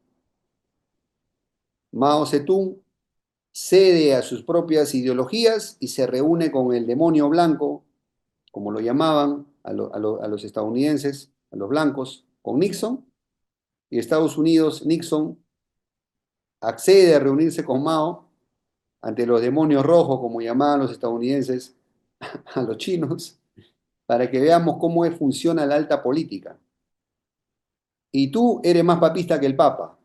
A: Mao Zedong cede a sus propias ideologías y se reúne con el demonio blanco, como lo llamaban a los estadounidenses, a los blancos, con Nixon, y Estados Unidos, Nixon, accede a reunirse con Mao ante los demonios rojos, como llamaban los estadounidenses a los chinos, para que veamos cómo funciona la alta política. Y tú eres más papista que el Papa.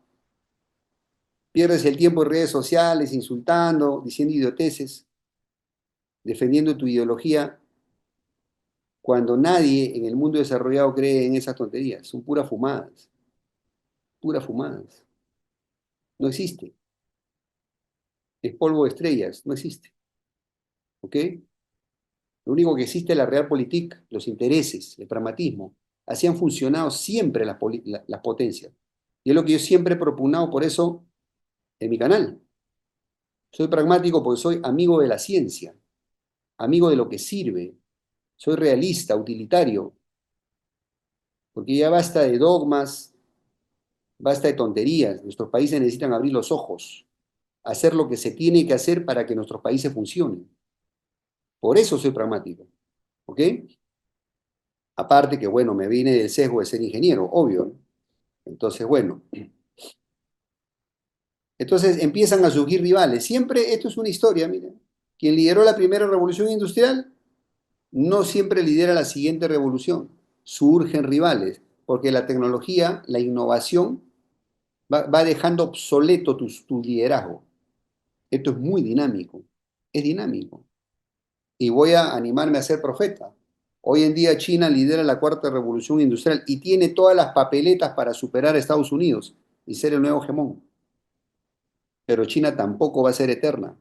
A: Pierdes el tiempo en redes sociales, insultando, diciendo idioteces, defendiendo tu ideología, cuando nadie en el mundo desarrollado cree en esas tonterías. Son puras fumadas, puras fumadas. No existe. Es polvo de estrellas, no existe. ¿Ok? Lo único que existe es la realpolitik, los intereses, el pragmatismo. Así han funcionado siempre las potencias. Y es lo que yo siempre he propugnado, por eso, en mi canal. Soy pragmático porque soy amigo de la ciencia, amigo de lo que sirve. Soy realista, utilitario, porque ya basta de dogmas, Basta de tonterías. Nuestros países necesitan abrir los ojos, hacer lo que se tiene que hacer para que nuestros países funcionen. Por eso soy pragmático, ¿ok? Aparte que, bueno, me viene del sesgo de ser ingeniero, obvio, ¿no? Entonces, bueno, entonces empiezan a surgir rivales. Siempre, esto es una historia, miren. Quien lideró la primera revolución industrial no siempre lidera la siguiente revolución. Surgen rivales, porque la tecnología, la innovación, va dejando obsoleto tu liderazgo. Esto es muy dinámico, es dinámico. Y voy a animarme a ser profeta. Hoy en día China lidera la cuarta revolución industrial y tiene todas las papeletas para superar a Estados Unidos y ser el nuevo hegemón. Pero China tampoco va a ser eterna.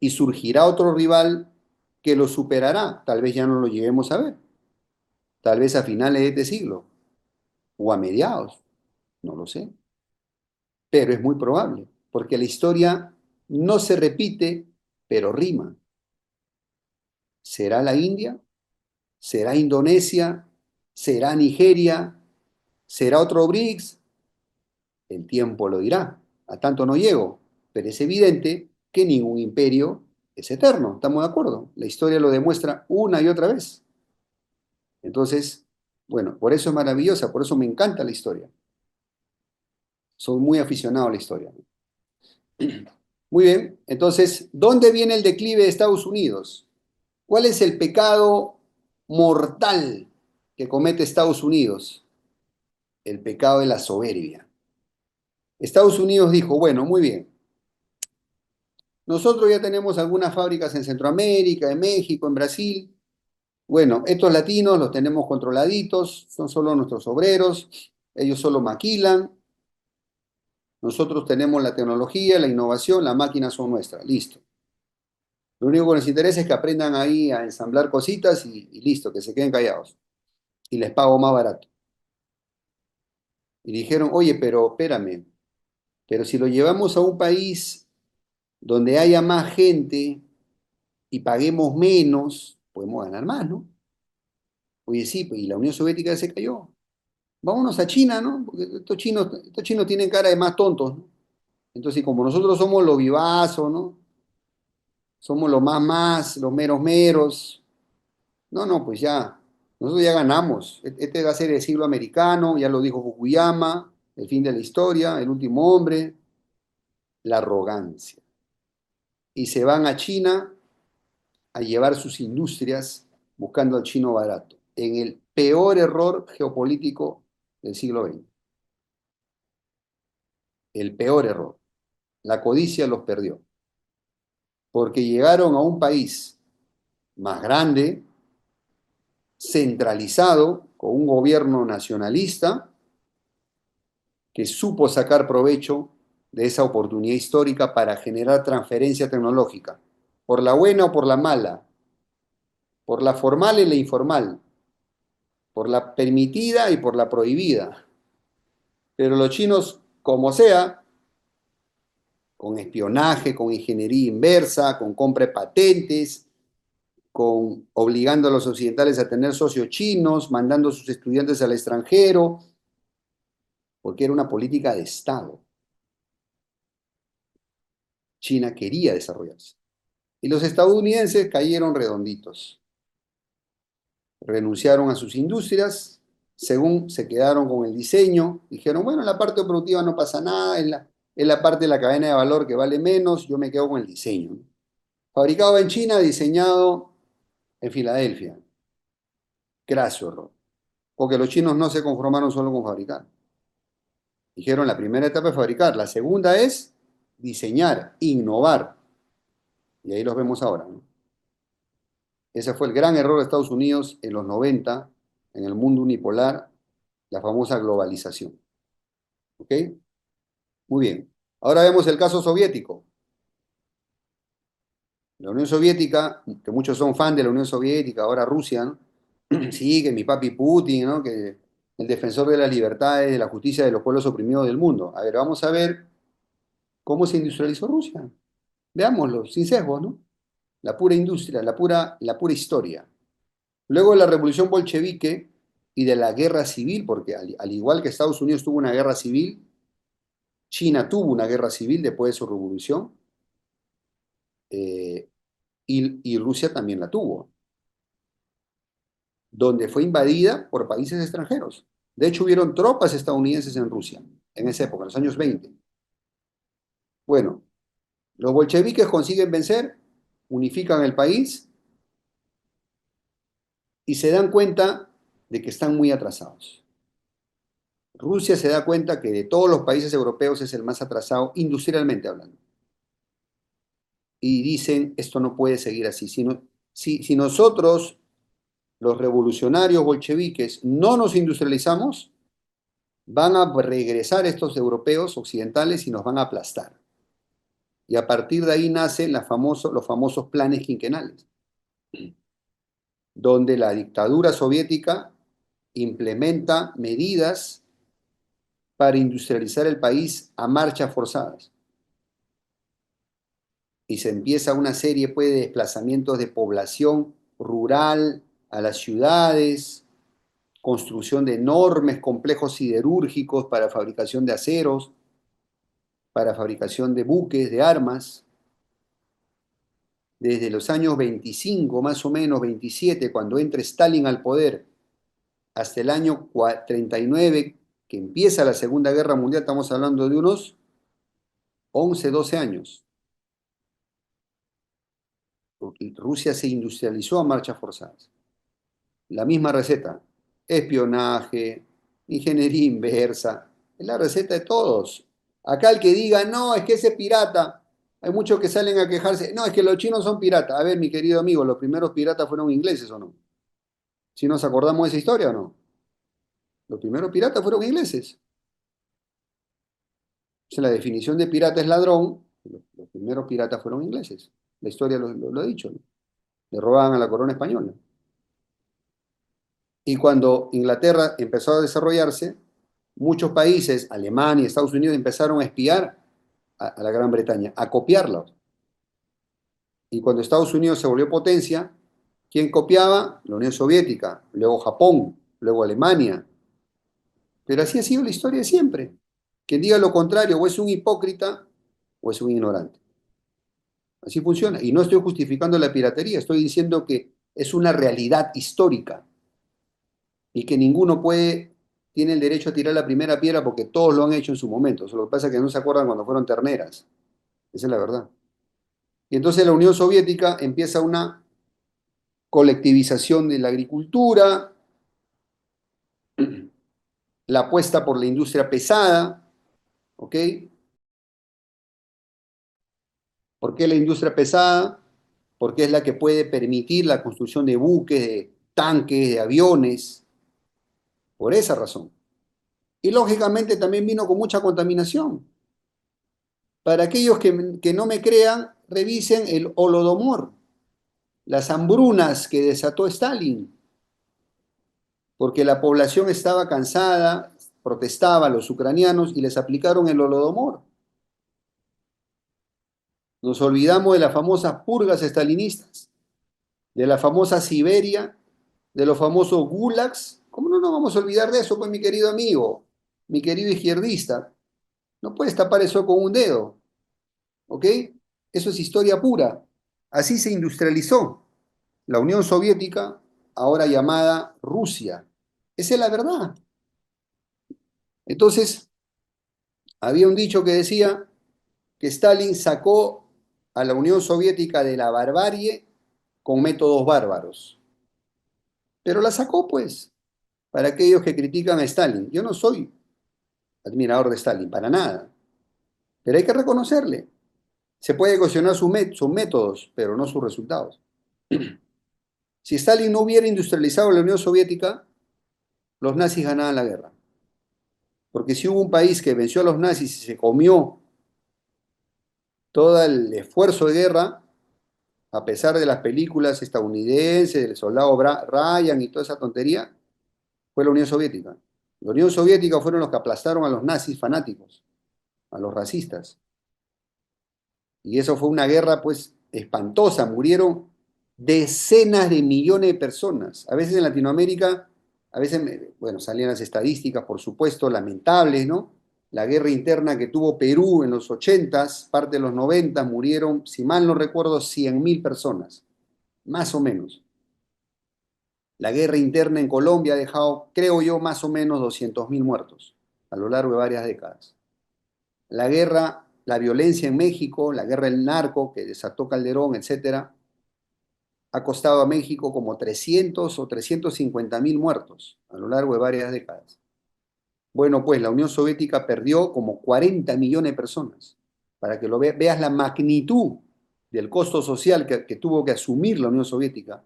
A: Y surgirá otro rival que lo superará. Tal vez ya no lo lleguemos a ver. Tal vez a finales de este siglo o a mediados. No lo sé. Pero es muy probable, porque la historia no se repite, pero rima. ¿Será la India? ¿Será Indonesia? ¿Será Nigeria? ¿Será otro BRICS? El tiempo lo dirá. A tanto no llego, pero es evidente que ningún imperio es eterno. ¿Estamos de acuerdo? La historia lo demuestra una y otra vez. Entonces, bueno, por eso es maravillosa, por eso me encanta la historia. Soy muy aficionado a la historia. Muy bien, entonces, ¿dónde viene el declive de Estados Unidos? ¿Cuál es el pecado mortal que comete Estados Unidos? El pecado de la soberbia. Estados Unidos dijo, bueno, muy bien, nosotros ya tenemos algunas fábricas en Centroamérica, en México, en Brasil. Bueno, estos latinos los tenemos controladitos, son solo nuestros obreros, ellos solo maquilan, nosotros tenemos la tecnología, la innovación, las máquinas son nuestras, listo. Lo único que nos interesa es que aprendan ahí a ensamblar cositas y listo, que se queden callados. Y les pago más barato. Y dijeron, oye, pero espérame, pero si lo llevamos a un país donde haya más gente y paguemos menos, podemos ganar más, ¿no? Oye, sí, pues, y la Unión Soviética ya se cayó. Vámonos a China, ¿no? Porque estos chinos tienen cara de más tontos, ¿no? Entonces, como nosotros somos los vivazos, ¿no? Somos los más, los meros meros. No, no, pues ya, nosotros ya ganamos. Este va a ser el siglo americano, ya lo dijo Fukuyama, el fin de la historia, el último hombre, la arrogancia. Y se van a China a llevar sus industrias buscando al chino barato, en el peor error geopolítico del siglo XX. El peor error. La codicia los perdió, porque llegaron a un país más grande, centralizado, con un gobierno nacionalista que supo sacar provecho de esa oportunidad histórica para generar transferencia tecnológica, por la buena o por la mala, por la formal y la informal, por la permitida y por la prohibida. Pero los chinos, como sea, con espionaje, con ingeniería inversa, con compra de patentes, con obligando a los occidentales a tener socios chinos, mandando a sus estudiantes al extranjero, porque era una política de Estado. China quería desarrollarse. Y los estadounidenses cayeron redonditos. Renunciaron a sus industrias, según se quedaron con el diseño, dijeron, bueno, la parte productiva no pasa nada, es la parte de la cadena de valor que vale menos, yo me quedo con el diseño. Fabricado en China, diseñado en Filadelfia. Graso error. Porque los chinos no se conformaron solo con fabricar. Dijeron, la primera etapa es fabricar, la segunda es diseñar, innovar. Y ahí los vemos ahora, ¿no? Ese fue el gran error de Estados Unidos en los 90, en el mundo unipolar, la famosa globalización. ¿Ok? Muy bien. Ahora vemos el caso soviético. La Unión Soviética, que muchos son fan de la Unión Soviética, ahora Rusia, ¿no? Sí, que mi papi Putin, ¿no? Que el defensor de las libertades, de la justicia de los pueblos oprimidos del mundo. A ver, vamos a ver cómo se industrializó Rusia. Veámoslo, sin sesgos, ¿no? La pura industria, la pura historia. Luego de la revolución bolchevique y de la guerra civil, porque al igual que Estados Unidos tuvo una guerra civil, China tuvo una guerra civil después de su revolución, eh, y Rusia también la tuvo, donde fue invadida por países extranjeros. De hecho, hubieron tropas estadounidenses en Rusia en esa época, en los años 20. Bueno, los bolcheviques consiguen vencer, unifican el país y se dan cuenta de que están muy atrasados. Rusia se da cuenta que de todos los países europeos es el más atrasado industrialmente hablando. Y dicen, esto no puede seguir así. Si nosotros, los revolucionarios bolcheviques, no nos industrializamos, van a regresar estos europeos occidentales y nos van a aplastar. Y a partir de ahí nacen los famosos planes quinquenales, donde la dictadura soviética implementa medidas para industrializar el país a marchas forzadas. Y se empieza una serie pues, de desplazamientos de población rural a las ciudades, construcción de enormes complejos siderúrgicos para fabricación de aceros, para fabricación de buques, de armas. Desde los años 25, más o menos 27, cuando entra Stalin al poder, hasta el año 39, que empieza la Segunda Guerra Mundial, estamos hablando de unos 11, 12 años. Porque Rusia se industrializó a marchas forzadas. La misma receta, espionaje, ingeniería inversa, es la receta de todos. Acá el que diga, no, es que ese pirata, hay muchos que salen a quejarse, no, es que los chinos son piratas. A ver, mi querido amigo, ¿los primeros piratas fueron ingleses o no? ¿Si nos acordamos de esa historia o no? Los primeros piratas fueron ingleses. O sea, la definición de pirata es ladrón, los primeros piratas fueron ingleses. La historia lo ha dicho, ¿no? Le robaban a la corona española. Y cuando Inglaterra empezó a desarrollarse, muchos países, Alemania y Estados Unidos, empezaron a espiar a la Gran Bretaña, a copiarlo. Y cuando Estados Unidos se volvió potencia, ¿quién copiaba? La Unión Soviética, luego Japón, luego Alemania. Pero así ha sido la historia de siempre. Quien diga lo contrario, o es un hipócrita o es un ignorante. Así funciona. Y no estoy justificando la piratería, estoy diciendo que es una realidad histórica y que ninguno tiene el derecho a tirar la primera piedra porque todos lo han hecho en su momento. Lo que pasa es que no se acuerdan cuando fueron terneras. Esa es la verdad. Y entonces la Unión Soviética empieza una colectivización de la agricultura, la apuesta por la industria pesada, ¿ok? ¿Por qué la industria pesada? Porque es la que puede permitir la construcción de buques, de tanques, de aviones, por esa razón. Y lógicamente también vino con mucha contaminación. Para aquellos que no me crean, revisen el Holodomor, las hambrunas que desató Stalin, porque la población estaba cansada, protestaba a los ucranianos y les aplicaron el Holodomor. Nos olvidamos de las famosas purgas estalinistas, de la famosa Siberia, de los famosos gulags. ¿Cómo no nos vamos a olvidar de eso, pues, mi querido amigo, mi querido izquierdista? No puedes tapar eso con un dedo, ¿ok? Eso es historia pura. Así se industrializó la Unión Soviética, ahora llamada Rusia. Esa es la verdad. Entonces, había un dicho que decía que Stalin sacó a la Unión Soviética de la barbarie con métodos bárbaros. Pero la sacó, pues, para aquellos que critican a Stalin. Yo no soy admirador de Stalin, para nada. Pero hay que reconocerle. Se puede cuestionar sus métodos, pero no sus resultados. Si Stalin no hubiera industrializado la Unión Soviética, los nazis ganaban la guerra. Porque si hubo un país que venció a los nazis y se comió todo el esfuerzo de guerra, a pesar de las películas estadounidenses, del soldado Ryan y toda esa tontería, fue la Unión Soviética. La Unión Soviética fueron los que aplastaron a los nazis fanáticos, a los racistas. Y eso fue una guerra, pues, espantosa. Murieron decenas de millones de personas. A veces en Latinoamérica, a veces, bueno, salían las estadísticas, por supuesto, lamentables, ¿no? la guerra interna que tuvo Perú en los 80s, parte de los 90s, murieron, si mal no recuerdo, 100.000 personas, más o menos. La guerra interna en Colombia ha dejado, creo yo, más o menos 200.000 muertos a lo largo de varias décadas. La guerra, la violencia en México, la guerra del narco que desató Calderón, etcétera, ha costado a México como 300 o 350.000 muertos a lo largo de varias décadas. Bueno, pues la Unión Soviética perdió como 40 millones de personas. Para que veas la magnitud del costo social que tuvo que asumir la Unión Soviética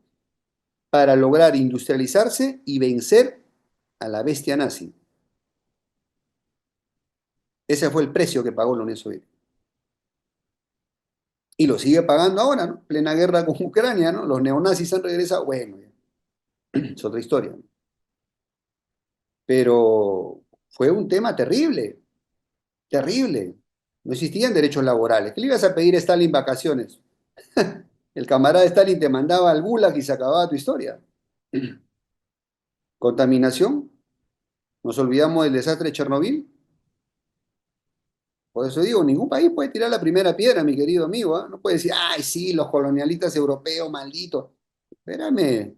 A: para lograr industrializarse y vencer a la bestia nazi. Ese fue el precio que pagó la Unión Soviética. Y lo sigue pagando ahora, ¿no? Plena guerra con Ucrania, ¿no? Los neonazis han regresado. Bueno, es otra historia, ¿no? Pero fue un tema terrible, terrible. No existían derechos laborales. ¿Qué le ibas a pedir a Stalin vacaciones? El camarada Stalin te mandaba al Gulag y se acababa tu historia. Contaminación. Nos olvidamos del desastre de Chernobyl. Por eso digo, ningún país puede tirar la primera piedra, mi querido amigo, ¿eh? No puede decir, ay, sí, los colonialistas europeos, malditos. Espérame,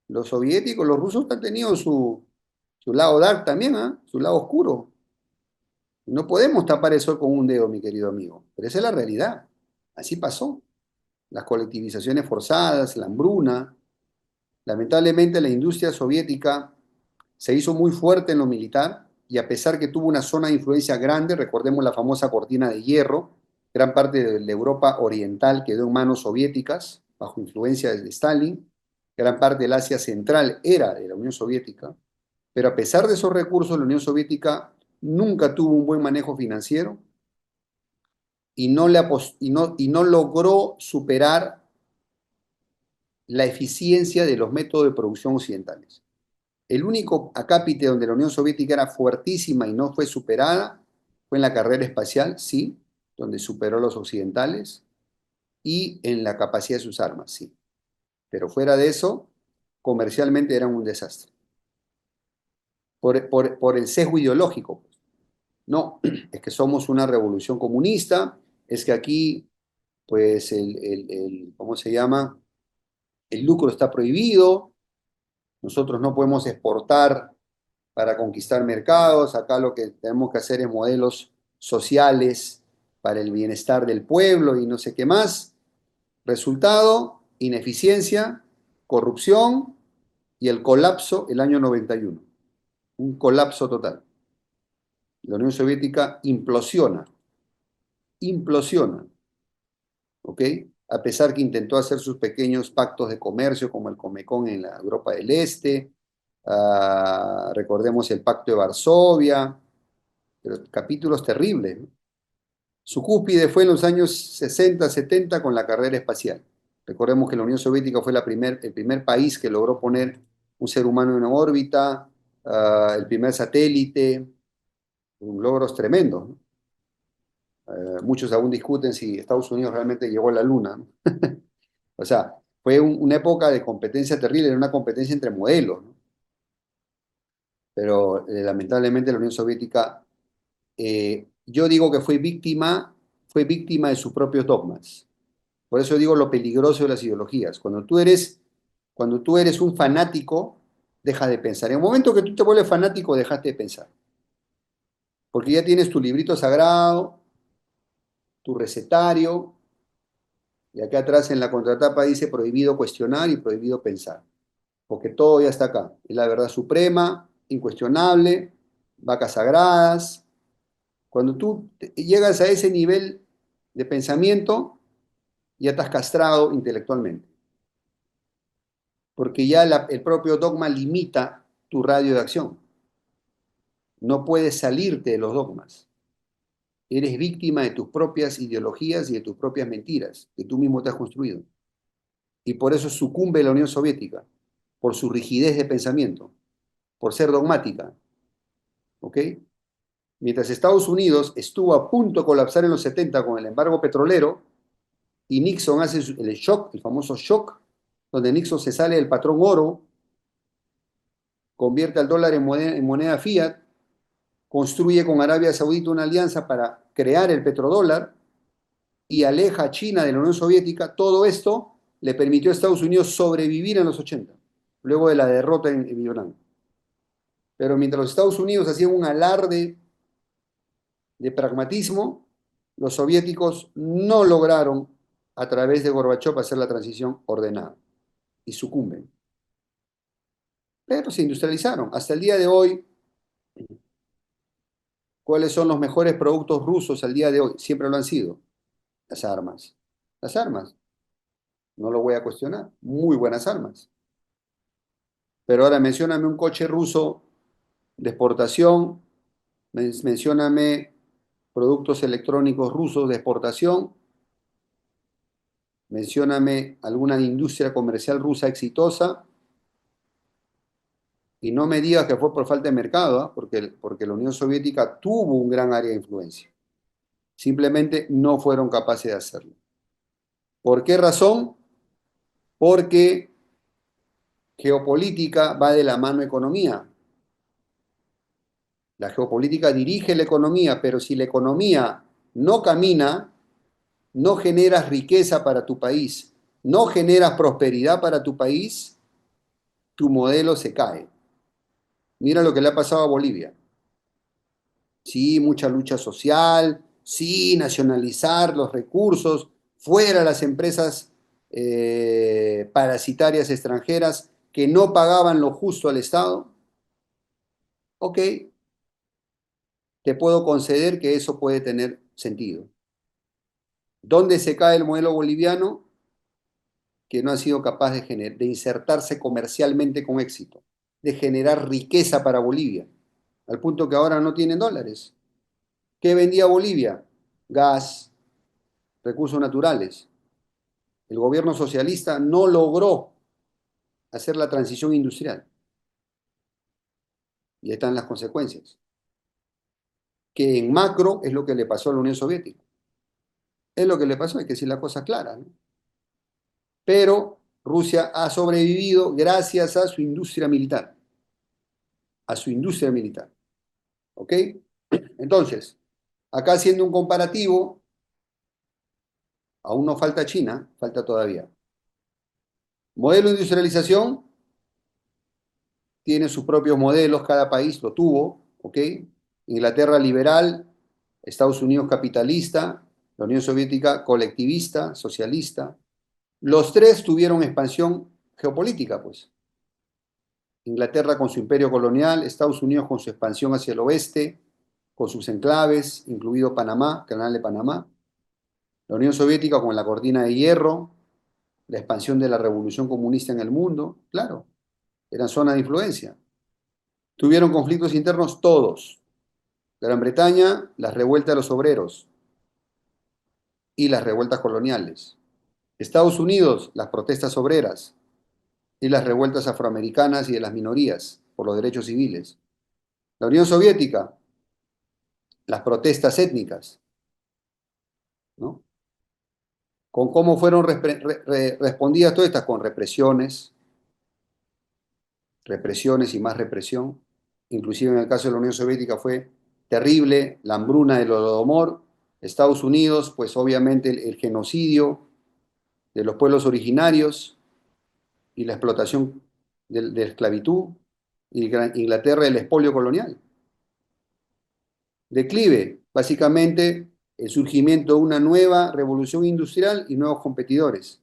A: los soviéticos, los rusos han tenido su lado dark también, ¿eh? Su lado oscuro. No podemos tapar el sol con un dedo, mi querido amigo. Pero esa es la realidad. Así pasó. Las colectivizaciones forzadas, la hambruna. Lamentablemente la industria soviética se hizo muy fuerte en lo militar y a pesar que tuvo una zona de influencia grande, recordemos la famosa cortina de hierro, gran parte de la Europa oriental quedó en manos soviéticas bajo influencia de Stalin, gran parte del Asia Central era de la Unión Soviética, pero a pesar de esos recursos, la Unión Soviética nunca tuvo un buen manejo financiero y no logró superar la eficiencia de los métodos de producción occidentales. El único acápite donde la Unión Soviética era fuertísima y no fue superada fue en la carrera espacial, sí, donde superó a los occidentales, y en la capacidad de sus armas, sí. Pero fuera de eso, comercialmente eran un desastre. Por el sesgo ideológico. No, es que somos una revolución comunista, es que aquí, pues, ¿cómo se llama? El lucro está prohibido, nosotros no podemos exportar para conquistar mercados, acá lo que tenemos que hacer es modelos sociales para el bienestar del pueblo y no sé qué más. Resultado, ineficiencia, corrupción y el colapso el año 91. Un colapso total. La Unión Soviética implosiona, implosiona, ¿ok? A pesar que intentó hacer sus pequeños pactos de comercio como el Comecon en la Europa del Este, recordemos el Pacto de Varsovia, pero capítulos terribles, ¿no? Su cúspide fue en los años 60, 70 con la carrera espacial. Recordemos que la Unión Soviética fue el primer país que logró poner un ser humano en órbita, el primer satélite, logros tremendos, ¿no? Muchos aún discuten si Estados Unidos realmente llegó a la Luna, ¿no? O sea, fue una época de competencia terrible, era una competencia entre modelos, ¿no? Pero lamentablemente la Unión Soviética, yo digo que fue víctima de sus propios dogmas. Por eso digo lo peligroso de las ideologías. Cuando tú eres un fanático, dejas de pensar. En el momento que tú te vuelves fanático, dejaste de pensar. Porque ya tienes tu librito sagrado, tu recetario, y acá atrás en la contratapa dice prohibido cuestionar y prohibido pensar. Porque todo ya está acá. Es la verdad suprema, incuestionable, vacas sagradas. Cuando tú llegas a ese nivel de pensamiento, ya estás castrado intelectualmente. Porque ya el propio dogma limita tu radio de acción. No puedes salirte de los dogmas. Eres víctima de tus propias ideologías y de tus propias mentiras que tú mismo te has construido. Y por eso sucumbe la Unión Soviética, por su rigidez de pensamiento, por ser dogmática. ¿Ok? Mientras Estados Unidos estuvo a punto de colapsar en los 70 con el embargo petrolero y Nixon hace el shock, el famoso shock, donde Nixon se sale del patrón oro, convierte al dólar en moneda fiat, construye con Arabia Saudita una alianza para crear el petrodólar y aleja a China de la Unión Soviética. Todo esto le permitió a Estados Unidos sobrevivir en los 80, luego de la derrota en Vietnam. Pero mientras los Estados Unidos hacían un alarde de pragmatismo, los soviéticos no lograron a través de Gorbachev hacer la transición ordenada y sucumben. Pero se industrializaron. Hasta el día de hoy, ¿cuáles son los mejores productos rusos al día de hoy? Siempre lo han sido. Las armas. Las armas. No lo voy a cuestionar. Muy buenas armas. Pero ahora mencióname un coche ruso de exportación, mencióname productos electrónicos rusos de exportación, mencióname alguna industria comercial rusa exitosa y no me digas que fue por falta de mercado, ¿eh? Porque la Unión Soviética tuvo un gran área de influencia. Simplemente no fueron capaces de hacerlo. ¿Por qué razón? Porque geopolítica va de la mano economía. La geopolítica dirige la economía, pero si la economía no camina, no generas riqueza para tu país, no generas prosperidad para tu país, tu modelo se cae. Mira lo que le ha pasado a Bolivia. Sí, mucha lucha social, sí, nacionalizar los recursos, fuera las empresas parasitarias extranjeras que no pagaban lo justo al Estado. Ok, te puedo conceder que eso puede tener sentido. ¿Dónde se cae el modelo boliviano? Que no ha sido capaz de insertarse comercialmente con éxito, de generar riqueza para Bolivia, al punto que ahora no tienen dólares. ¿Qué vendía Bolivia? Gas, recursos naturales. El gobierno socialista no logró hacer la transición industrial. Y están las consecuencias. Que en macro es lo que le pasó a la Unión Soviética. Es lo que le pasó, hay que decir la cosa clara, ¿no? Pero Rusia ha sobrevivido gracias a su industria militar. A su industria militar. ¿Ok? Entonces, acá haciendo un comparativo, aún no falta China, falta todavía. Modelo de industrialización, tiene sus propios modelos, cada país lo tuvo, ¿ok? Inglaterra liberal, Estados Unidos capitalista, la Unión Soviética colectivista, socialista. Los tres tuvieron expansión geopolítica, pues. Inglaterra con su imperio colonial, Estados Unidos con su expansión hacia el oeste, con sus enclaves, incluido Panamá, Canal de Panamá. La Unión Soviética con la cortina de hierro, la expansión de la revolución comunista en el mundo, claro, eran zonas de influencia. Tuvieron conflictos internos todos. Gran Bretaña, las revueltas de los obreros y las revueltas coloniales. Estados Unidos, las protestas obreras y las revueltas afroamericanas y de las minorías por los derechos civiles. La Unión Soviética, las protestas étnicas, ¿no? ¿Con cómo fueron respondidas todas estas? Con represiones, represiones y más represión. Inclusive en el caso de la Unión Soviética fue terrible, la hambruna del Holodomor. Estados Unidos, pues obviamente el genocidio de los pueblos originarios y la explotación de la esclavitud. Y Inglaterra el expolio colonial. Declive, básicamente el surgimiento de una nueva revolución industrial y nuevos competidores.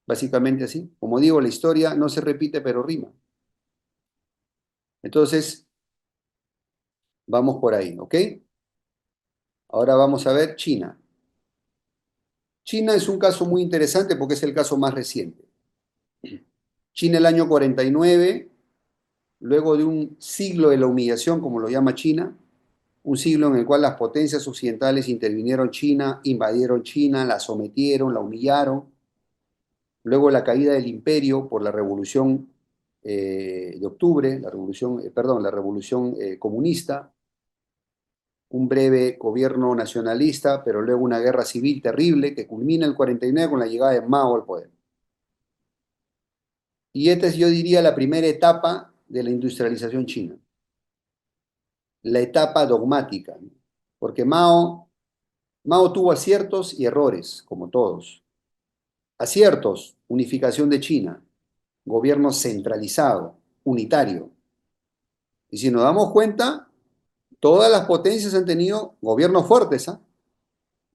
A: Básicamente así. Como digo, la historia no se repite, pero rima. Entonces, vamos por ahí, ¿ok? Ahora vamos a ver China. China es un caso muy interesante porque es el caso más reciente. China el año 49, luego de un siglo de la humillación, como lo llama China, un siglo en el cual las potencias occidentales intervinieron en China, invadieron China, la sometieron, la humillaron. Luego la caída del imperio por la revolución de octubre, la revolución comunista, un breve gobierno nacionalista, pero luego una guerra civil terrible que culmina el 49 con la llegada de Mao al poder. Y esta es, yo diría, la primera etapa de la industrialización china. la etapa dogmática, ¿no? Porque Mao tuvo aciertos y errores, como todos. Aciertos, unificación de China, gobierno centralizado, unitario. Y si nos damos cuenta, todas las potencias han tenido gobiernos fuertes, ¿ah?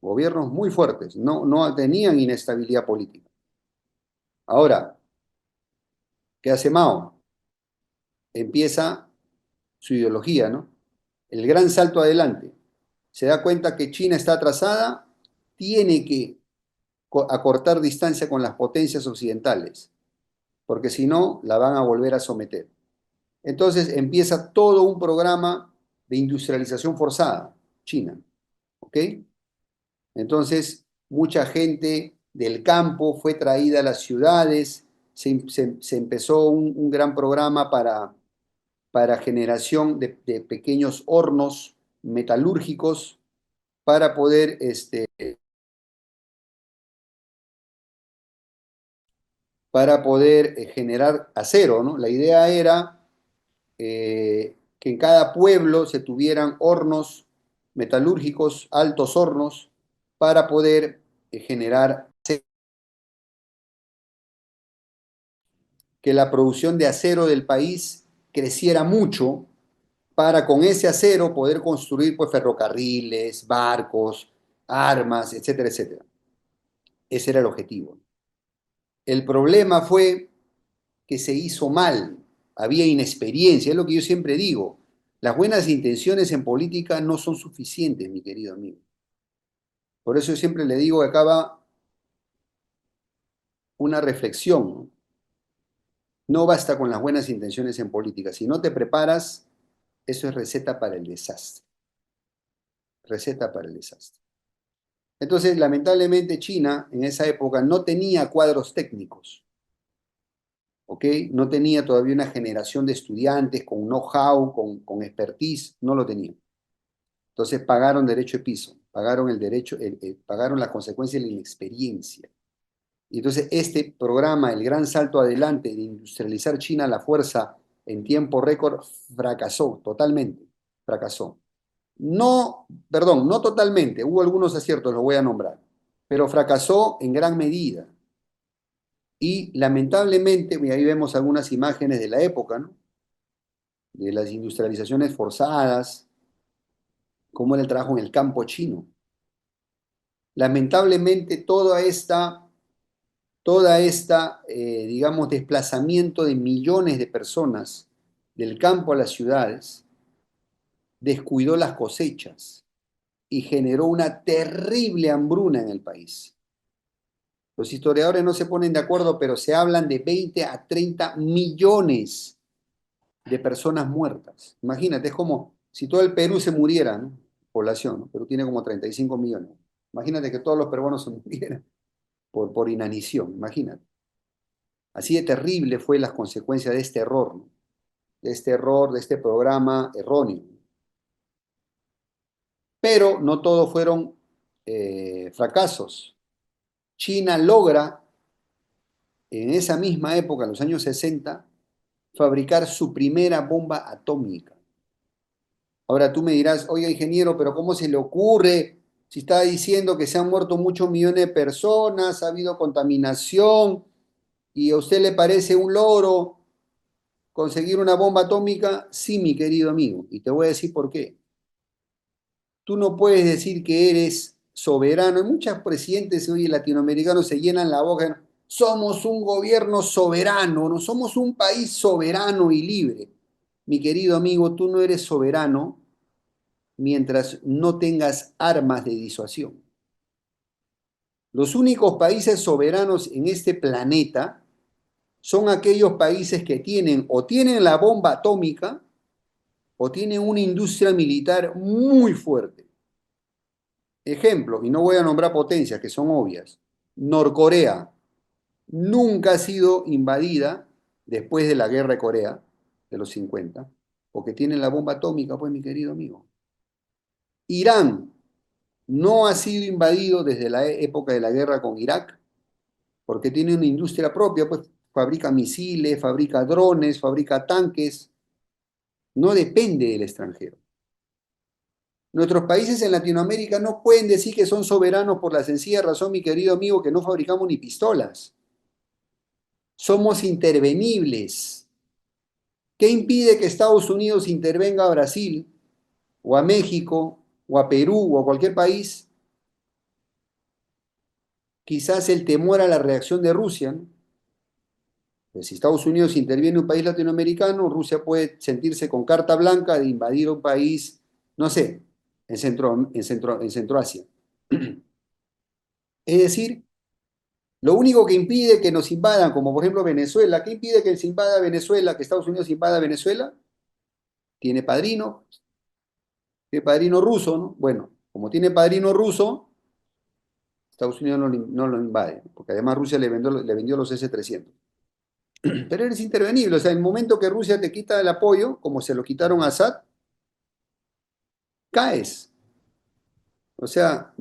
A: Gobiernos muy fuertes, no tenían inestabilidad política. Ahora, ¿qué hace Mao? Empieza su ideología, ¿no? El gran salto adelante. Se da cuenta que China está atrasada, tiene que acortar distancia con las potencias occidentales, porque si no, la van a volver a someter. Entonces empieza todo un programa de industrialización forzada, China, ¿ok? Entonces, mucha gente del campo fue traída a las ciudades, se empezó un gran programa para generación de pequeños hornos metalúrgicos para poder, generar acero, ¿no? La idea era que en cada pueblo se tuvieran hornos metalúrgicos, altos hornos, para poder generar acero, que la producción de acero del país creciera mucho para con ese acero poder construir pues, ferrocarriles, barcos, armas, etcétera, etcétera. Ese era el objetivo. El problema fue que se hizo mal, había inexperiencia, es lo que yo siempre digo. Las buenas intenciones en política no son suficientes, mi querido amigo. Por eso yo siempre le digo que acá va una reflexión, ¿no? No basta con las buenas intenciones en política. Si no te preparas, eso es receta para el desastre. Receta para el desastre. Entonces, lamentablemente, China en esa época no tenía cuadros técnicos, ¿ok? No tenía todavía una generación de estudiantes con know-how, con expertise, no lo tenía. Entonces pagaron derecho de piso, pagaron el derecho, pagaron las consecuencias de la inexperiencia. Y entonces este programa, el gran salto adelante de industrializar China a la fuerza en tiempo récord, fracasó totalmente, fracasó. No, perdón, no totalmente, hubo algunos aciertos, los voy a nombrar, pero fracasó en gran medida. Y lamentablemente, y ahí vemos algunas imágenes de la época, ¿no? De las industrializaciones forzadas, cómo era el trabajo en el campo chino. Lamentablemente, digamos, desplazamiento de millones de personas del campo a las ciudades, descuidó las cosechas y generó una terrible hambruna en el país. Los historiadores no se ponen de acuerdo, pero se hablan de 20 a 30 millones de personas muertas. Imagínate, es como si todo el Perú se muriera, ¿no? Población, ¿no? Perú tiene como 35 millones. Imagínate que todos los peruanos se murieran por inanición, imagínate. Así de terrible fue las consecuencias de este error, ¿no? De este error, de este programa erróneo. Pero no todos fueron fracasos. China logra, en esa misma época, en los años 60, fabricar su primera bomba atómica. Ahora tú me dirás, oye ingeniero, pero ¿cómo se le ocurre? Si está diciendo que se han muerto muchos millones de personas, ha habido contaminación, y a usted le parece un logro conseguir una bomba atómica. Sí, mi querido amigo, y te voy a decir por qué. Tú no puedes decir que eres soberano. Y muchos presidentes hoy latinoamericanos se llenan la boca. Somos un gobierno soberano, no somos un país soberano y libre. Mi querido amigo, tú no eres soberano mientras no tengas armas de disuasión. Los únicos países soberanos en este planeta son aquellos países que tienen o tienen la bomba atómica o tienen una industria militar muy fuerte. Ejemplo, y no voy a nombrar potencias que son obvias. Norcorea nunca ha sido invadida después de la guerra de Corea de los 50, porque tienen la bomba atómica, pues mi querido amigo. Irán no ha sido invadido desde la época de la guerra con Irak, porque tiene una industria propia, pues fabrica misiles, fabrica drones, fabrica tanques, no depende del extranjero. Nuestros países en Latinoamérica no pueden decir que son soberanos por la sencilla razón, mi querido amigo, que no fabricamos ni pistolas. Somos intervenibles. ¿Qué impide que Estados Unidos intervenga a Brasil o a México o a Perú o a cualquier país? Quizás el temor a la reacción de Rusia, ¿no? Pues si Estados Unidos interviene en un país latinoamericano, Rusia puede sentirse con carta blanca de invadir un país, no sé, en Centroasia. Es decir, lo único que impide que nos invadan, como por ejemplo Venezuela, ¿qué impide que se invada Venezuela, que Estados Unidos invada Venezuela? Tiene padrino ruso, ¿no? Bueno, como tiene padrino ruso, Estados Unidos no lo invade, porque además Rusia le vendió los S-300. Pero eres intervenible, o sea, en el momento que Rusia te quita el apoyo, como se lo quitaron a Assad, caes. O sea,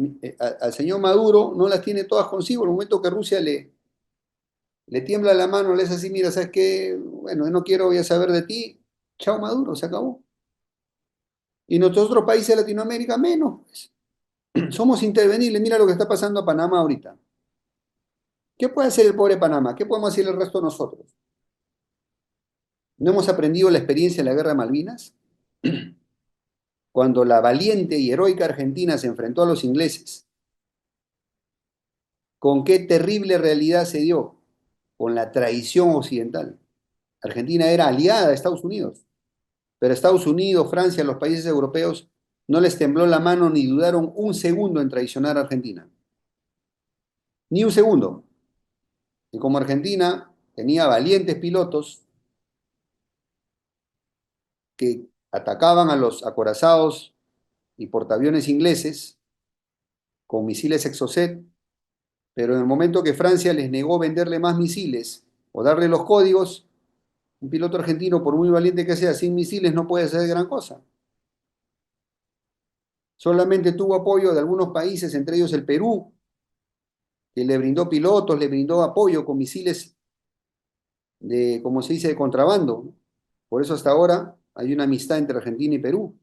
A: al señor Maduro no las tiene todas consigo. En el momento que Rusia le tiembla la mano, le dice así, mira, ¿sabes qué? Bueno, yo no quiero, voy a saber de ti. Chao Maduro, se acabó. Y nuestros otros países de Latinoamérica menos, pues. Somos intervenibles. Mira lo que está pasando a Panamá ahorita. ¿Qué puede hacer el pobre Panamá? ¿Qué podemos hacer el resto de nosotros? ¿No hemos aprendido la experiencia de la guerra de Malvinas? Cuando la valiente y heroica Argentina se enfrentó a los ingleses, ¿con qué terrible realidad se dio? Con la traición occidental. Argentina era aliada de Estados Unidos, pero Estados Unidos, Francia, los países europeos no les tembló la mano ni dudaron un segundo en traicionar a Argentina. Ni un segundo. Y como Argentina tenía valientes pilotos que atacaban a los acorazados y portaaviones ingleses con misiles Exocet, pero en el momento que Francia les negó venderle más misiles o darle los códigos, un piloto argentino, por muy valiente que sea, sin misiles no puede hacer gran cosa. Solamente tuvo apoyo de algunos países, entre ellos el Perú, que le brindó pilotos, le brindó apoyo con misiles de, como se dice, de contrabando. Por eso hasta ahora hay una amistad entre Argentina y Perú.